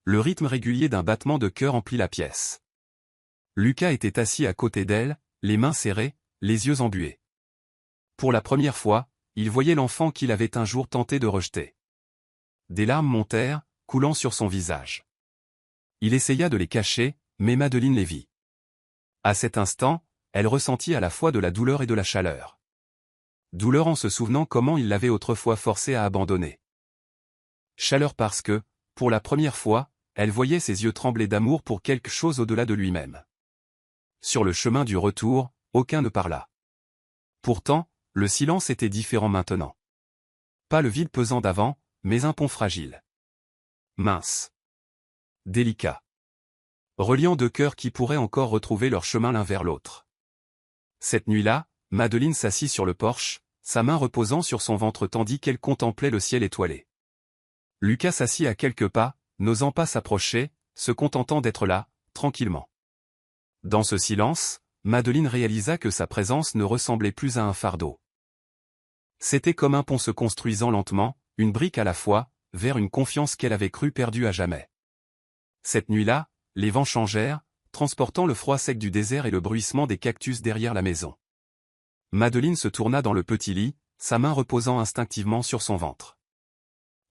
S1: Le rythme régulier d'un battement de cœur emplit la pièce. Lucas était assis à côté d'elle, les mains serrées, les yeux embués. Pour la première fois, il voyait l'enfant qu'il avait un jour tenté de rejeter. Des larmes montèrent, coulant sur son visage. Il essaya de les cacher, mais Madeleine les vit. À cet instant, elle ressentit à la fois de la douleur et de la chaleur. Douleur en se souvenant comment il l'avait autrefois forcé à abandonner. Chaleur parce que, pour la première fois, elle voyait ses yeux trembler d'amour pour quelque chose au-delà de lui-même. Sur le chemin du retour, aucun ne parla. Pourtant, le silence était différent maintenant. Pas le vide pesant d'avant, mais un pont fragile. Mince. Délicat. Reliant deux cœurs qui pourraient encore retrouver leur chemin l'un vers l'autre. Cette nuit-là, Madeleine s'assit sur le porche, sa main reposant sur son ventre tandis qu'elle contemplait le ciel étoilé. Lucas s'assit à quelques pas, n'osant pas s'approcher, se contentant d'être là, tranquillement. Dans ce silence, Madeleine réalisa que sa présence ne ressemblait plus à un fardeau. C'était comme un pont se construisant lentement, une brique à la fois, vers une confiance qu'elle avait cru perdue à jamais. Cette nuit-là, les vents changèrent, transportant le froid sec du désert et le bruissement des cactus derrière la maison. Madeleine se tourna dans le petit lit, sa main reposant instinctivement sur son ventre.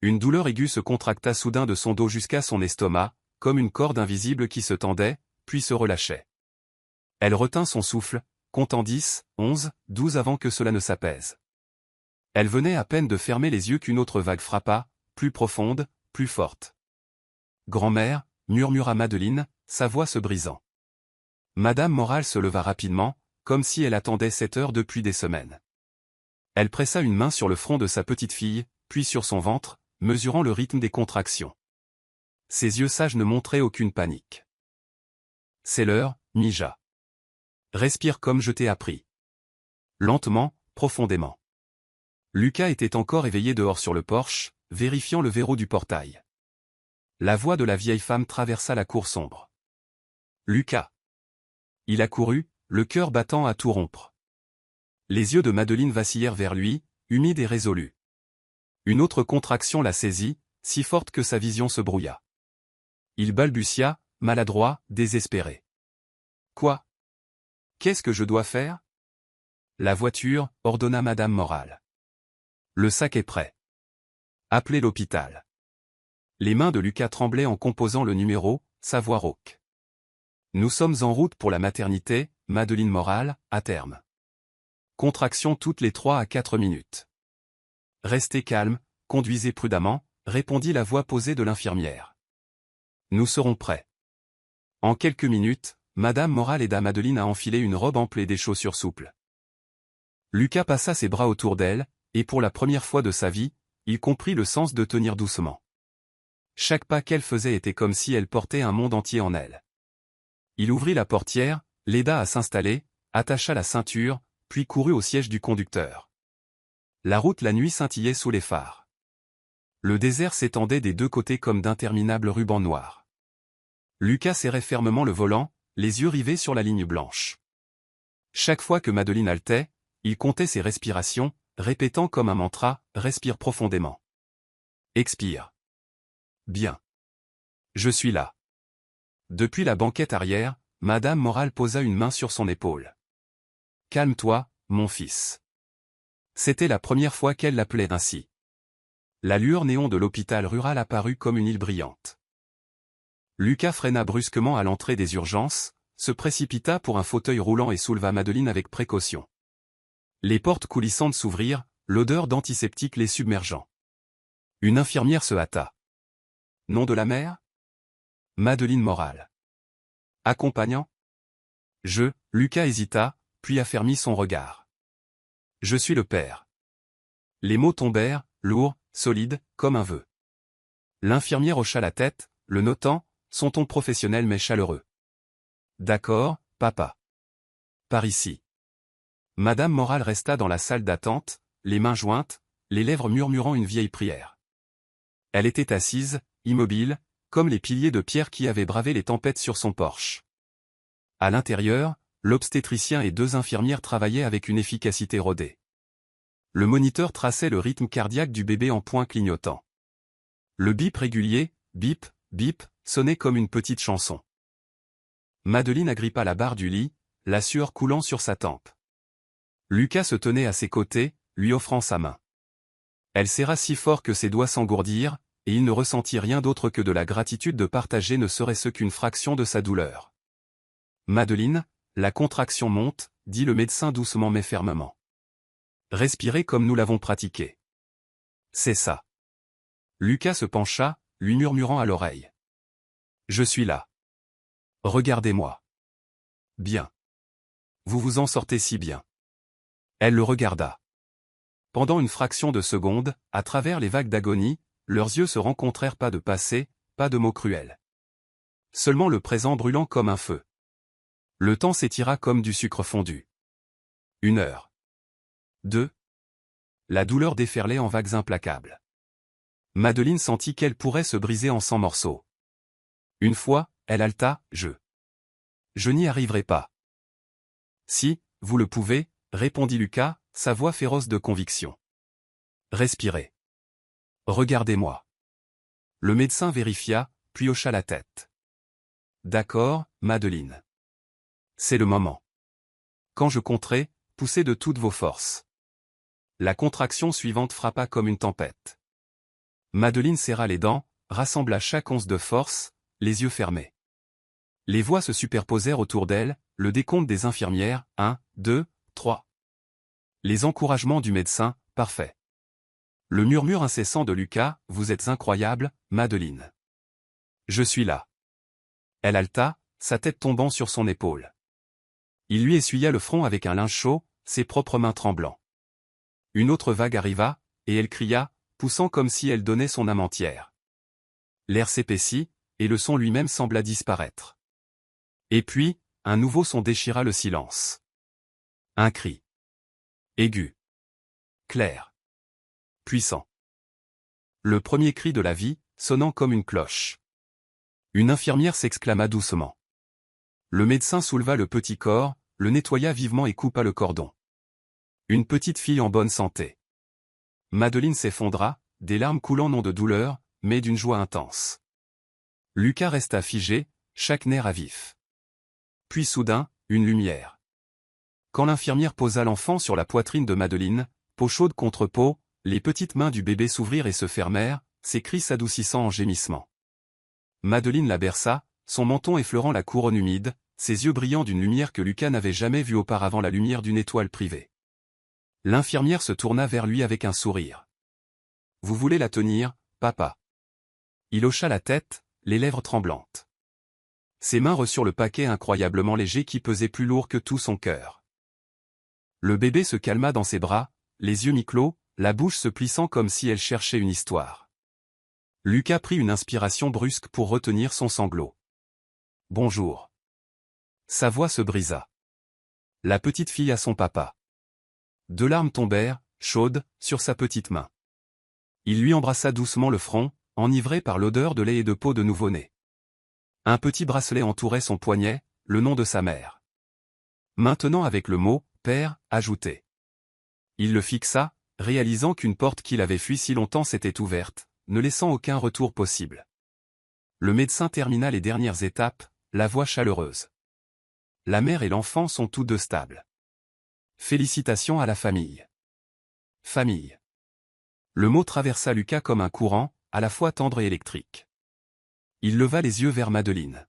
S1: Une douleur aiguë se contracta soudain de son dos jusqu'à son estomac, comme une corde invisible qui se tendait, puis se relâchait. Elle retint son souffle, comptant 10, 11, 12 avant que cela ne s'apaise. Elle venait à peine de fermer les yeux qu'une autre vague frappa, plus profonde, plus forte. « Grand-mère » murmura Madeleine, sa voix se brisant. Madame Moral se leva rapidement, comme si elle attendait cette heure depuis des semaines. Elle pressa une main sur le front de sa petite fille, puis sur son ventre, mesurant le rythme des contractions. Ses yeux sages ne montraient aucune panique. « C'est l'heure, Mija. Respire comme je t'ai appris. » Lentement, profondément. Lucas était encore éveillé dehors sur le porche, vérifiant le verrou du portail. La voix de la vieille femme traversa la cour sombre. « Lucas !» Il accourut, le cœur battant à tout rompre. Les yeux de Madeleine vacillèrent vers lui, humides et résolus. Une autre contraction la saisit, si forte que sa vision se brouilla. Il balbutia, maladroit, désespéré. « Quoi ? Qu'est-ce que je dois faire ? » La voiture, ordonna Madame Moral. Le sac est prêt. Appelez l'hôpital. Les mains de Lucas tremblaient en composant le numéro, sa voix rauque. Nous sommes en route pour la maternité, Madeleine Moral, à terme. Contraction toutes les 3 à 4 minutes. Restez calme, conduisez prudemment, répondit la voix posée de l'infirmière. Nous serons prêts. En quelques minutes, Madame Moral aida Madeleine à enfiler une robe ample et des chaussures souples. Lucas passa ses bras autour d'elle, et pour la première fois de sa vie, il comprit le sens de tenir doucement. Chaque pas qu'elle faisait était comme si elle portait un monde entier en elle. Il ouvrit la portière, l'aida à s'installer, attacha la ceinture, puis courut au siège du conducteur. La route la nuit scintillait sous les phares. Le désert s'étendait des deux côtés comme d'interminables rubans noirs. Lucas serrait fermement le volant, les yeux rivés sur la ligne blanche. Chaque fois que Madeleine haletait, il comptait ses respirations, répétant comme un mantra, « Respire profondément. Expire. Bien. Je suis là. » Depuis la banquette arrière, Madame Moral posa une main sur son épaule. « Calme-toi, mon fils. » C'était la première fois qu'elle l'appelait ainsi. La lueur néon de l'hôpital rural apparut comme une île brillante. Lucas freina brusquement à l'entrée des urgences, se précipita pour un fauteuil roulant et souleva Madeleine avec précaution. Les portes coulissantes s'ouvrirent, l'odeur d'antiseptique les submergeant. Une infirmière se hâta. Nom de la mère? Madeleine Moral. Accompagnant? Lucas hésita, puis affermit son regard. Je suis le père. Les mots tombèrent, lourds, solides, comme un vœu. L'infirmière hocha la tête, le notant, son ton professionnel mais chaleureux. D'accord, papa. Par ici. Madame Moral resta dans la salle d'attente, les mains jointes, les lèvres murmurant une vieille prière. Elle était assise, immobile, comme les piliers de pierre qui avaient bravé les tempêtes sur son porche. À l'intérieur, l'obstétricien et 2 infirmières travaillaient avec une efficacité rodée. Le moniteur traçait le rythme cardiaque du bébé en points clignotants. Le bip régulier, bip, bip, sonnait comme une petite chanson. Madeleine agrippa la barre du lit, la sueur coulant sur sa tempe. Lucas se tenait à ses côtés, lui offrant sa main. Elle serra si fort que ses doigts s'engourdirent, et il ne ressentit rien d'autre que de la gratitude de partager ne serait-ce qu'une fraction de sa douleur. Madeleine, la contraction monte, dit le médecin doucement mais fermement. Respirez comme nous l'avons pratiqué. C'est ça. Lucas se pencha, lui murmurant à l'oreille. Je suis là. Regardez-moi. Bien. Vous vous en sortez si bien. Elle le regarda. Pendant une fraction de seconde, à travers les vagues d'agonie, leurs yeux se rencontrèrent, pas de passé, pas de mots cruels. Seulement le présent brûlant comme un feu. Le temps s'étira comme du sucre fondu. 1 heure. 2. La douleur déferlait en vagues implacables. Madeleine sentit qu'elle pourrait se briser en 100 morceaux. Une fois, elle haleta, Je n'y arriverai pas. Si, vous le pouvez, répondit Lucas, sa voix féroce de conviction. Respirez. Regardez-moi. Le médecin vérifia, puis hocha la tête. D'accord, Madeleine. C'est le moment. Quand je compterai, poussez de toutes vos forces. La contraction suivante frappa comme une tempête. Madeleine serra les dents, rassembla chaque once de force, les yeux fermés. Les voix se superposèrent autour d'elle, le décompte des infirmières, 1, 2, 3. Les encouragements du médecin, parfait. Le murmure incessant de Lucas, vous êtes incroyable, Madeleine. Je suis là. Elle haleta, sa tête tombant sur son épaule. Il lui essuya le front avec un linge chaud, ses propres mains tremblant. Une autre vague arriva, et elle cria, poussant comme si elle donnait son âme entière. L'air s'épaissit, et le son lui-même sembla disparaître. Et puis, un nouveau son déchira le silence. Un cri. Aigu. Clair. Puissant. Le premier cri de la vie, sonnant comme une cloche. Une infirmière s'exclama doucement. Le médecin souleva le petit corps, le nettoya vivement et coupa le cordon. Une petite fille en bonne santé. Madeleine s'effondra, des larmes coulant non de douleur, mais d'une joie intense. Lucas resta figé, chaque nerf à vif. Puis soudain, une lumière. Quand l'infirmière posa l'enfant sur la poitrine de Madeleine, peau chaude contre peau, les petites mains du bébé s'ouvrirent et se fermèrent, ses cris s'adoucissant en gémissements. Madeleine la berça, son menton effleurant la couronne humide, ses yeux brillant d'une lumière que Lucas n'avait jamais vue auparavant, la lumière d'une étoile privée. L'infirmière se tourna vers lui avec un sourire. « Vous voulez la tenir, papa ?» Il hocha la tête, les lèvres tremblantes. Ses mains reçurent le paquet incroyablement léger qui pesait plus lourd que tout son cœur. Le bébé se calma dans ses bras, les yeux mi-clos, la bouche se plissant comme si elle cherchait une histoire. Lucas prit une inspiration brusque pour retenir son sanglot. « Bonjour. » Sa voix se brisa. La petite fille à son papa. 2 larmes tombèrent, chaudes, sur sa petite main. Il lui embrassa doucement le front, enivré par l'odeur de lait et de peau de nouveau-né. Un petit bracelet entourait son poignet, le nom de sa mère. Maintenant avec le mot « père » ajouté. Il le fixa, réalisant qu'une porte qu'il avait fui si longtemps s'était ouverte, ne laissant aucun retour possible. Le médecin termina les dernières étapes, la voix chaleureuse. La mère et l'enfant sont tous 2 stables. Félicitations à la famille. Famille. Le mot traversa Lucas comme un courant, à la fois tendre et électrique. Il leva les yeux vers Madeleine.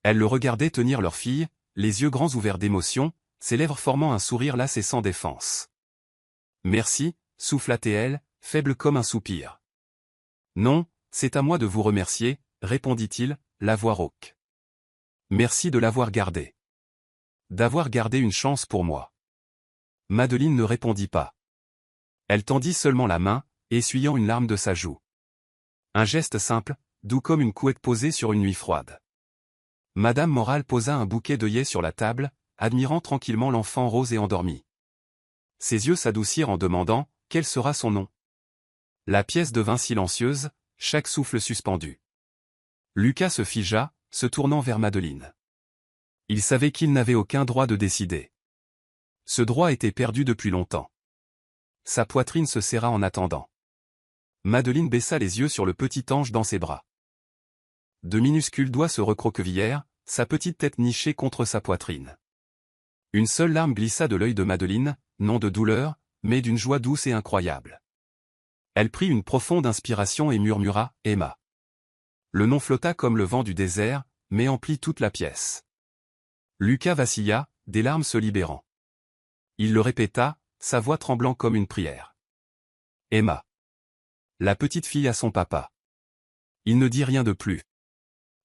S1: Elle le regardait tenir leur fille, les yeux grands ouverts d'émotion, ses lèvres formant un sourire las et sans défense. « Merci, souffla-t-elle, faible comme un soupir. « Non, c'est à moi de vous remercier, répondit-il, la voix rauque. Merci de l'avoir gardé. D'avoir gardé une chance pour moi. » Madeleine ne répondit pas. Elle tendit seulement la main, essuyant une larme de sa joue. Un geste simple, doux comme une couette posée sur une nuit froide. Madame Moral posa un bouquet d'œillets sur la table, admirant tranquillement l'enfant rose et endormi. Ses yeux s'adoucirent en demandant « Quel sera son nom ?» La pièce devint silencieuse, chaque souffle suspendu. Lucas se figea, se tournant vers Madeleine. Il savait qu'il n'avait aucun droit de décider. Ce droit était perdu depuis longtemps. Sa poitrine se serra en attendant. Madeleine baissa les yeux sur le petit ange dans ses bras. De minuscules doigts se recroquevillèrent, sa petite tête nichée contre sa poitrine. Une seule larme glissa de l'œil de Madeleine, non de douleur, mais d'une joie douce et incroyable. Elle prit une profonde inspiration et murmura « Emma ». Le nom flotta comme le vent du désert, mais emplit toute la pièce. Lucas vacilla, des larmes se libérant. Il le répéta, sa voix tremblant comme une prière. « Emma ». La petite fille à son papa. Il ne dit rien de plus.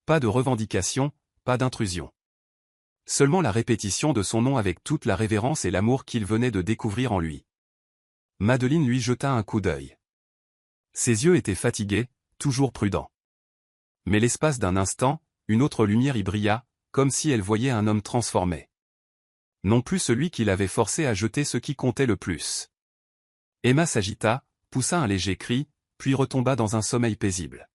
S1: Pas de revendication, pas d'intrusion. Seulement la répétition de son nom avec toute la révérence et l'amour qu'il venait de découvrir en lui. Madeleine lui jeta un coup d'œil. Ses yeux étaient fatigués, toujours prudents. Mais l'espace d'un instant, une autre lumière y brilla, comme si elle voyait un homme transformé. Non plus celui qui l'avait forcé à jeter ce qui comptait le plus. Emma s'agita, poussa un léger cri, puis retomba dans un sommeil paisible.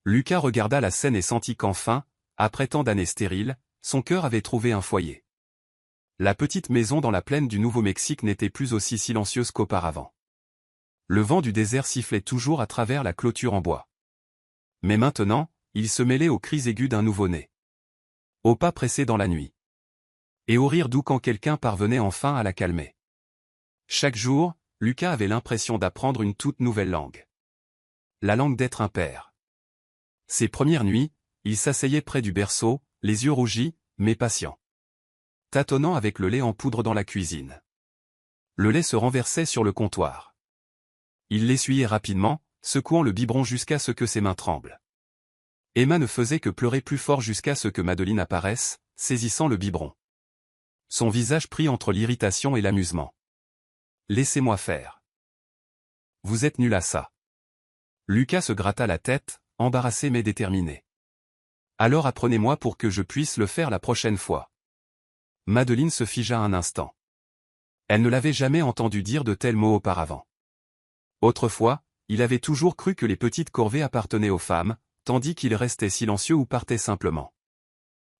S1: Lucas regarda la scène et sentit qu'enfin, après tant d'années stériles, son cœur avait trouvé un foyer. La petite maison dans la plaine du Nouveau-Mexique n'était plus aussi silencieuse qu'auparavant. Le vent du désert sifflait toujours à travers la clôture en bois. Mais maintenant, il se mêlait aux cris aigus d'un nouveau-né. Aux pas pressés dans la nuit. Et au rire doux quand quelqu'un parvenait enfin à la calmer. Chaque jour, Lucas avait l'impression d'apprendre une toute nouvelle langue. La langue d'être un père. Ses premières nuits, il s'asseyait près du berceau, les yeux rougis, mais patient. Tâtonnant avec le lait en poudre dans la cuisine. Le lait se renversait sur le comptoir. Il l'essuyait rapidement, secouant le biberon jusqu'à ce que ses mains tremblent. Emma ne faisait que pleurer plus fort jusqu'à ce que Madeleine apparaisse, saisissant le biberon. Son visage pris entre l'irritation et l'amusement. « Laissez-moi faire. Vous êtes nul à ça. » Lucas se gratta la tête, embarrassé mais déterminé. « Alors apprenez-moi pour que je puisse le faire la prochaine fois. » Madeleine se figea un instant. Elle ne l'avait jamais entendu dire de tels mots auparavant. Autrefois, il avait toujours cru que les petites corvées appartenaient aux femmes, tandis qu'il restait silencieux ou partait simplement.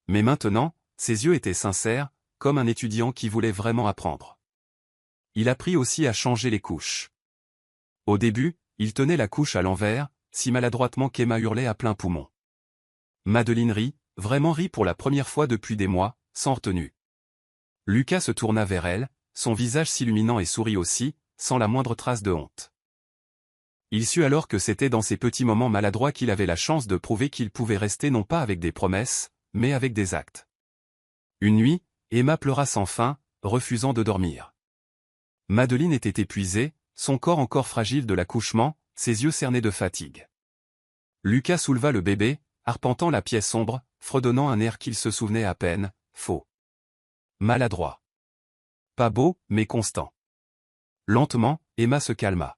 S1: Mais maintenant, ses yeux étaient sincères, comme un étudiant qui voulait vraiment apprendre. Il apprit aussi à changer les couches. Au début, il tenait la couche à l'envers, si maladroitement qu'Emma hurlait à plein poumon. Madeleine rit, vraiment rit pour la première fois depuis des mois, sans retenue. Lucas se tourna vers elle, son visage s'illuminant et sourit aussi, sans la moindre trace de honte. Il sut alors que c'était dans ces petits moments maladroits qu'il avait la chance de prouver qu'il pouvait rester non pas avec des promesses, mais avec des actes. Une nuit, Emma pleura sans fin, refusant de dormir. Madeleine était épuisée, son corps encore fragile de l'accouchement, ses yeux cernés de fatigue. Lucas souleva le bébé, arpentant la pièce sombre, fredonnant un air qu'il se souvenait à peine, faux. Maladroit. Pas beau, mais constant. Lentement, Emma se calma.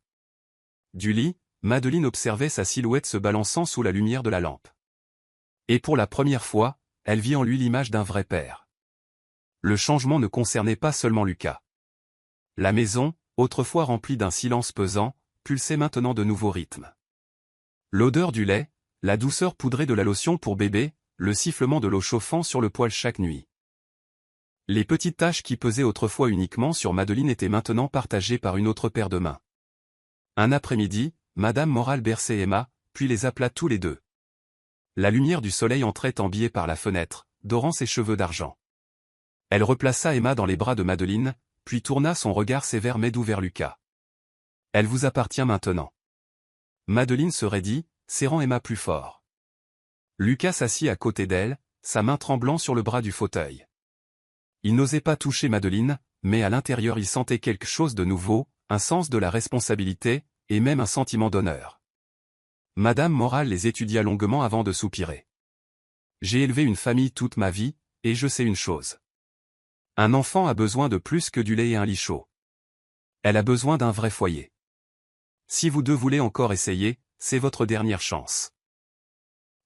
S1: Du lit, Madeleine observait sa silhouette se balançant sous la lumière de la lampe. Et pour la première fois, elle vit en lui l'image d'un vrai père. Le changement ne concernait pas seulement Lucas. La maison, autrefois remplie d'un silence pesant, pulsait maintenant de nouveaux rythmes. L'odeur du lait, la douceur poudrée de la lotion pour bébé, le sifflement de l'eau chauffant sur le poêle chaque nuit. Les petites tâches qui pesaient autrefois uniquement sur Madeleine étaient maintenant partagées par une autre paire de mains. Un après-midi, Madame Moral berçait Emma, puis les appela tous les deux. La lumière du soleil entrait en biais par la fenêtre, dorant ses cheveux d'argent. Elle replaça Emma dans les bras de Madeleine, puis tourna son regard sévère mais doux vers Lucas. « Elle vous appartient maintenant. » Madeleine se raidit, serrant Emma plus fort. Lucas s'assit à côté d'elle, sa main tremblant sur le bras du fauteuil. Il n'osait pas toucher Madeleine, mais à l'intérieur il sentait quelque chose de nouveau, un sens de la responsabilité, et même un sentiment d'honneur. Madame Moral les étudia longuement avant de soupirer. J'ai élevé une famille toute ma vie, et je sais une chose. Un enfant a besoin de plus que du lait et un lit chaud. Elle a besoin d'un vrai foyer. Si vous deux voulez encore essayer, c'est votre dernière chance.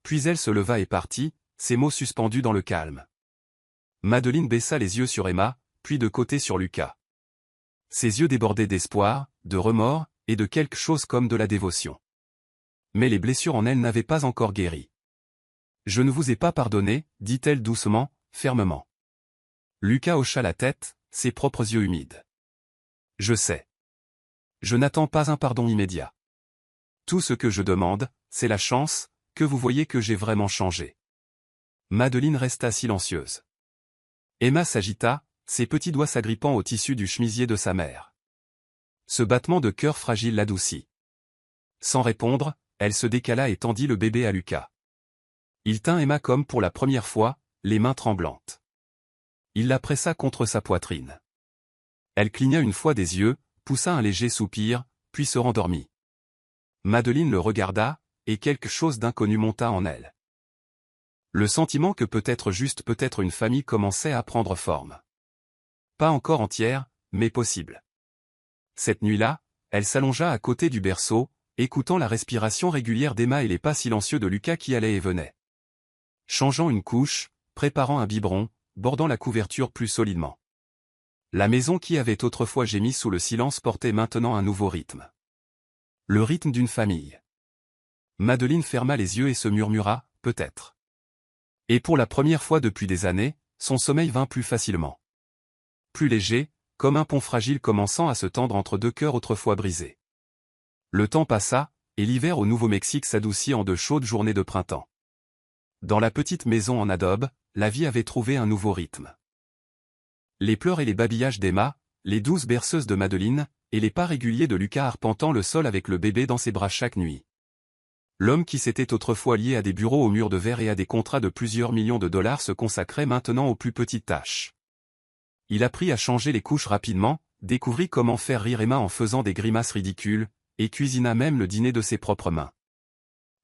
S1: Puis elle se leva et partit, ses mots suspendus dans le calme. Madeleine baissa les yeux sur Emma, puis de côté sur Lucas. Ses yeux débordaient d'espoir, de remords, et de quelque chose comme de la dévotion. Mais les blessures en elle n'avaient pas encore guéri. « Je ne vous ai pas pardonné, dit-elle doucement, fermement. Lucas hocha la tête, ses propres yeux humides. « Je sais. Je n'attends pas un pardon immédiat. Tout ce que je demande, c'est la chance, que vous voyez que j'ai vraiment changé. » Madeleine resta silencieuse. Emma s'agita, ses petits doigts s'agrippant au tissu du chemisier de sa mère. Ce battement de cœur fragile l'adoucit. Sans répondre, elle se décala et tendit le bébé à Lucas. Il tint Emma comme pour la première fois, les mains tremblantes. Il la pressa contre sa poitrine. Elle cligna une fois des yeux, poussa un léger soupir, puis se rendormit. Madeleine le regarda, et quelque chose d'inconnu monta en elle. Le sentiment que peut-être une famille commençait à prendre forme. Pas encore entière, mais possible. Cette nuit-là, elle s'allongea à côté du berceau, écoutant la respiration régulière d'Emma et les pas silencieux de Lucas qui allaient et venaient. Changeant une couche, préparant un biberon, bordant la couverture plus solidement. La maison qui avait autrefois gémi sous le silence portait maintenant un nouveau rythme. Le rythme d'une famille. Madeleine ferma les yeux et se murmura, peut-être. Et pour la première fois depuis des années, son sommeil vint plus facilement. Plus léger, comme un pont fragile commençant à se tendre entre deux cœurs autrefois brisés. Le temps passa, et l'hiver au Nouveau-Mexique s'adoucit en de chaudes journées de printemps. Dans la petite maison en adobe, la vie avait trouvé un nouveau rythme. Les pleurs et les babillages d'Emma, les douces berceuses de Madeleine, et les pas réguliers de Lucas arpentant le sol avec le bébé dans ses bras chaque nuit. L'homme qui s'était autrefois lié à des bureaux aux murs de verre et à des contrats de plusieurs millions de dollars se consacrait maintenant aux plus petites tâches. Il apprit à changer les couches rapidement, découvrit comment faire rire Emma en faisant des grimaces ridicules, et cuisina même le dîner de ses propres mains.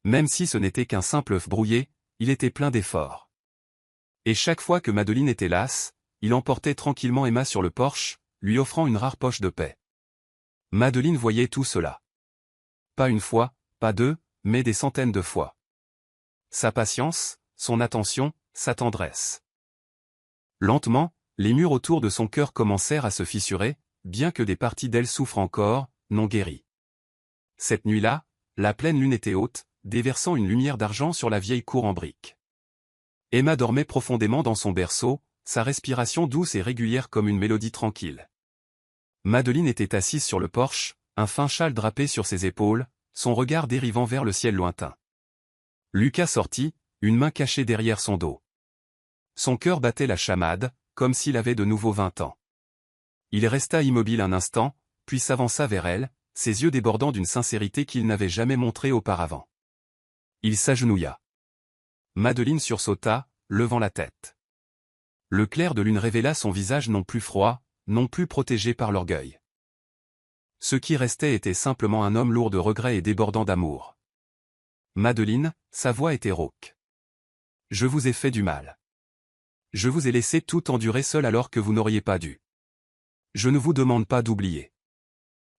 S1: Même si ce n'était qu'un simple œuf brouillé, il était plein d'efforts. Et chaque fois que Madeleine était lasse, il emportait tranquillement Emma sur le porche, lui offrant une rare poche de paix. Madeleine voyait tout cela. Pas une fois, pas deux, mais des centaines de fois. Sa patience, son attention, sa tendresse. Lentement, les murs autour de son cœur commencèrent à se fissurer, bien que des parties d'elle souffrent encore, non guéries. Cette nuit-là, la pleine lune était haute, déversant une lumière d'argent sur la vieille cour en briques. Emma dormait profondément dans son berceau, sa respiration douce et régulière comme une mélodie tranquille. Madeleine était assise sur le porche, un fin châle drapé sur ses épaules, son regard dérivant vers le ciel lointain. Lucas sortit, une main cachée derrière son dos. Son cœur battait la chamade, comme s'il avait de nouveau 20 ans. Il resta immobile un instant, puis s'avança vers elle, ses yeux débordant d'une sincérité qu'il n'avait jamais montrée auparavant. Il s'agenouilla. Madeleine sursauta, levant la tête. Le clair de lune révéla son visage non plus froid, non plus protégé par l'orgueil. Ce qui restait était simplement un homme lourd de regrets et débordant d'amour. Madeleine, sa voix était rauque. Je vous ai fait du mal. Je vous ai laissé tout endurer seul alors que vous n'auriez pas dû. Je ne vous demande pas d'oublier.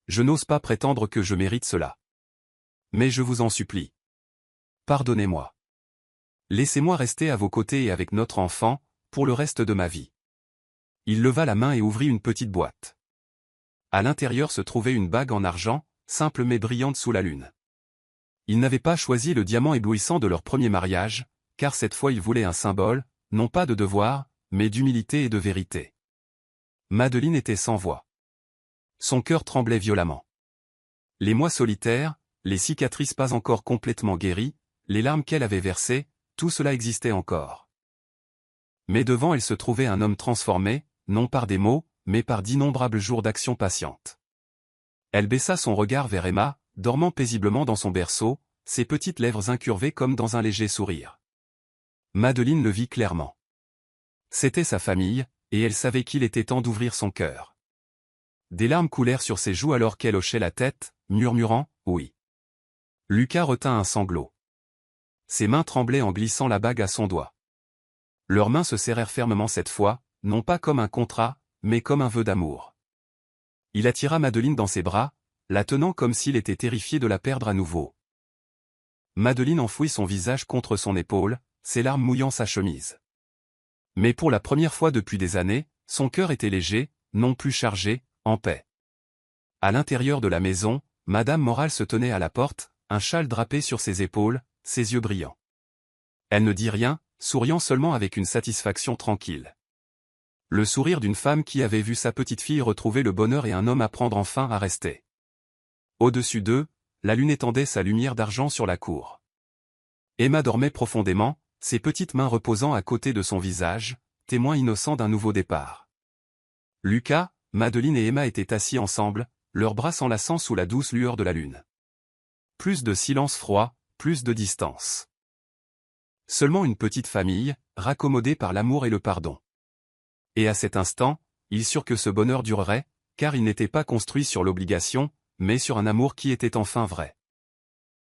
S1: Je n'ose pas prétendre que je mérite cela. Mais je vous en supplie. Pardonnez-moi. Laissez-moi rester à vos côtés et avec notre enfant, pour le reste de ma vie. Il leva la main et ouvrit une petite boîte. À l'intérieur se trouvait une bague en argent, simple mais brillante sous la lune. Il n'avait pas choisi le diamant éblouissant de leur premier mariage, car cette fois il voulait un symbole, non pas de devoir, mais d'humilité et de vérité. Madeleine était sans voix. Son cœur tremblait violemment. Les mois solitaires, les cicatrices pas encore complètement guéries, les larmes qu'elle avait versées, tout cela existait encore. Mais devant elle se trouvait un homme transformé, non par des mots, mais par d'innombrables jours d'action patiente. Elle baissa son regard vers Emma, dormant paisiblement dans son berceau, ses petites lèvres incurvées comme dans un léger sourire. Madeleine le vit clairement. C'était sa famille, et elle savait qu'il était temps d'ouvrir son cœur. Des larmes coulèrent sur ses joues alors qu'elle hochait la tête, murmurant « oui ». Lucas retint un sanglot. Ses mains tremblaient en glissant la bague à son doigt. Leurs mains se serrèrent fermement cette fois, non pas comme un contrat, mais comme un vœu d'amour. Il attira Madeleine dans ses bras, la tenant comme s'il était terrifié de la perdre à nouveau. Madeleine enfouit son visage contre son épaule, ses larmes mouillant sa chemise. Mais pour la première fois depuis des années, son cœur était léger, non plus chargé, en paix. À l'intérieur de la maison, Madame Moral se tenait à la porte, un châle drapé sur ses épaules, ses yeux brillants. Elle ne dit rien, souriant seulement avec une satisfaction tranquille. Le sourire d'une femme qui avait vu sa petite-fille retrouver le bonheur et un homme apprendre enfin à rester. Au-dessus d'eux, la lune étendait sa lumière d'argent sur la cour. Emma dormait profondément, ses petites mains reposant à côté de son visage, témoin innocent d'un nouveau départ. Lucas, Madeleine et Emma étaient assis ensemble, leurs bras s'enlaçant sous la douce lueur de la lune. Plus de silence froid, plus de distance. Seulement une petite famille, raccommodée par l'amour et le pardon. Et à cet instant, ils surent que ce bonheur durerait, car il n'était pas construit sur l'obligation, mais sur un amour qui était enfin vrai.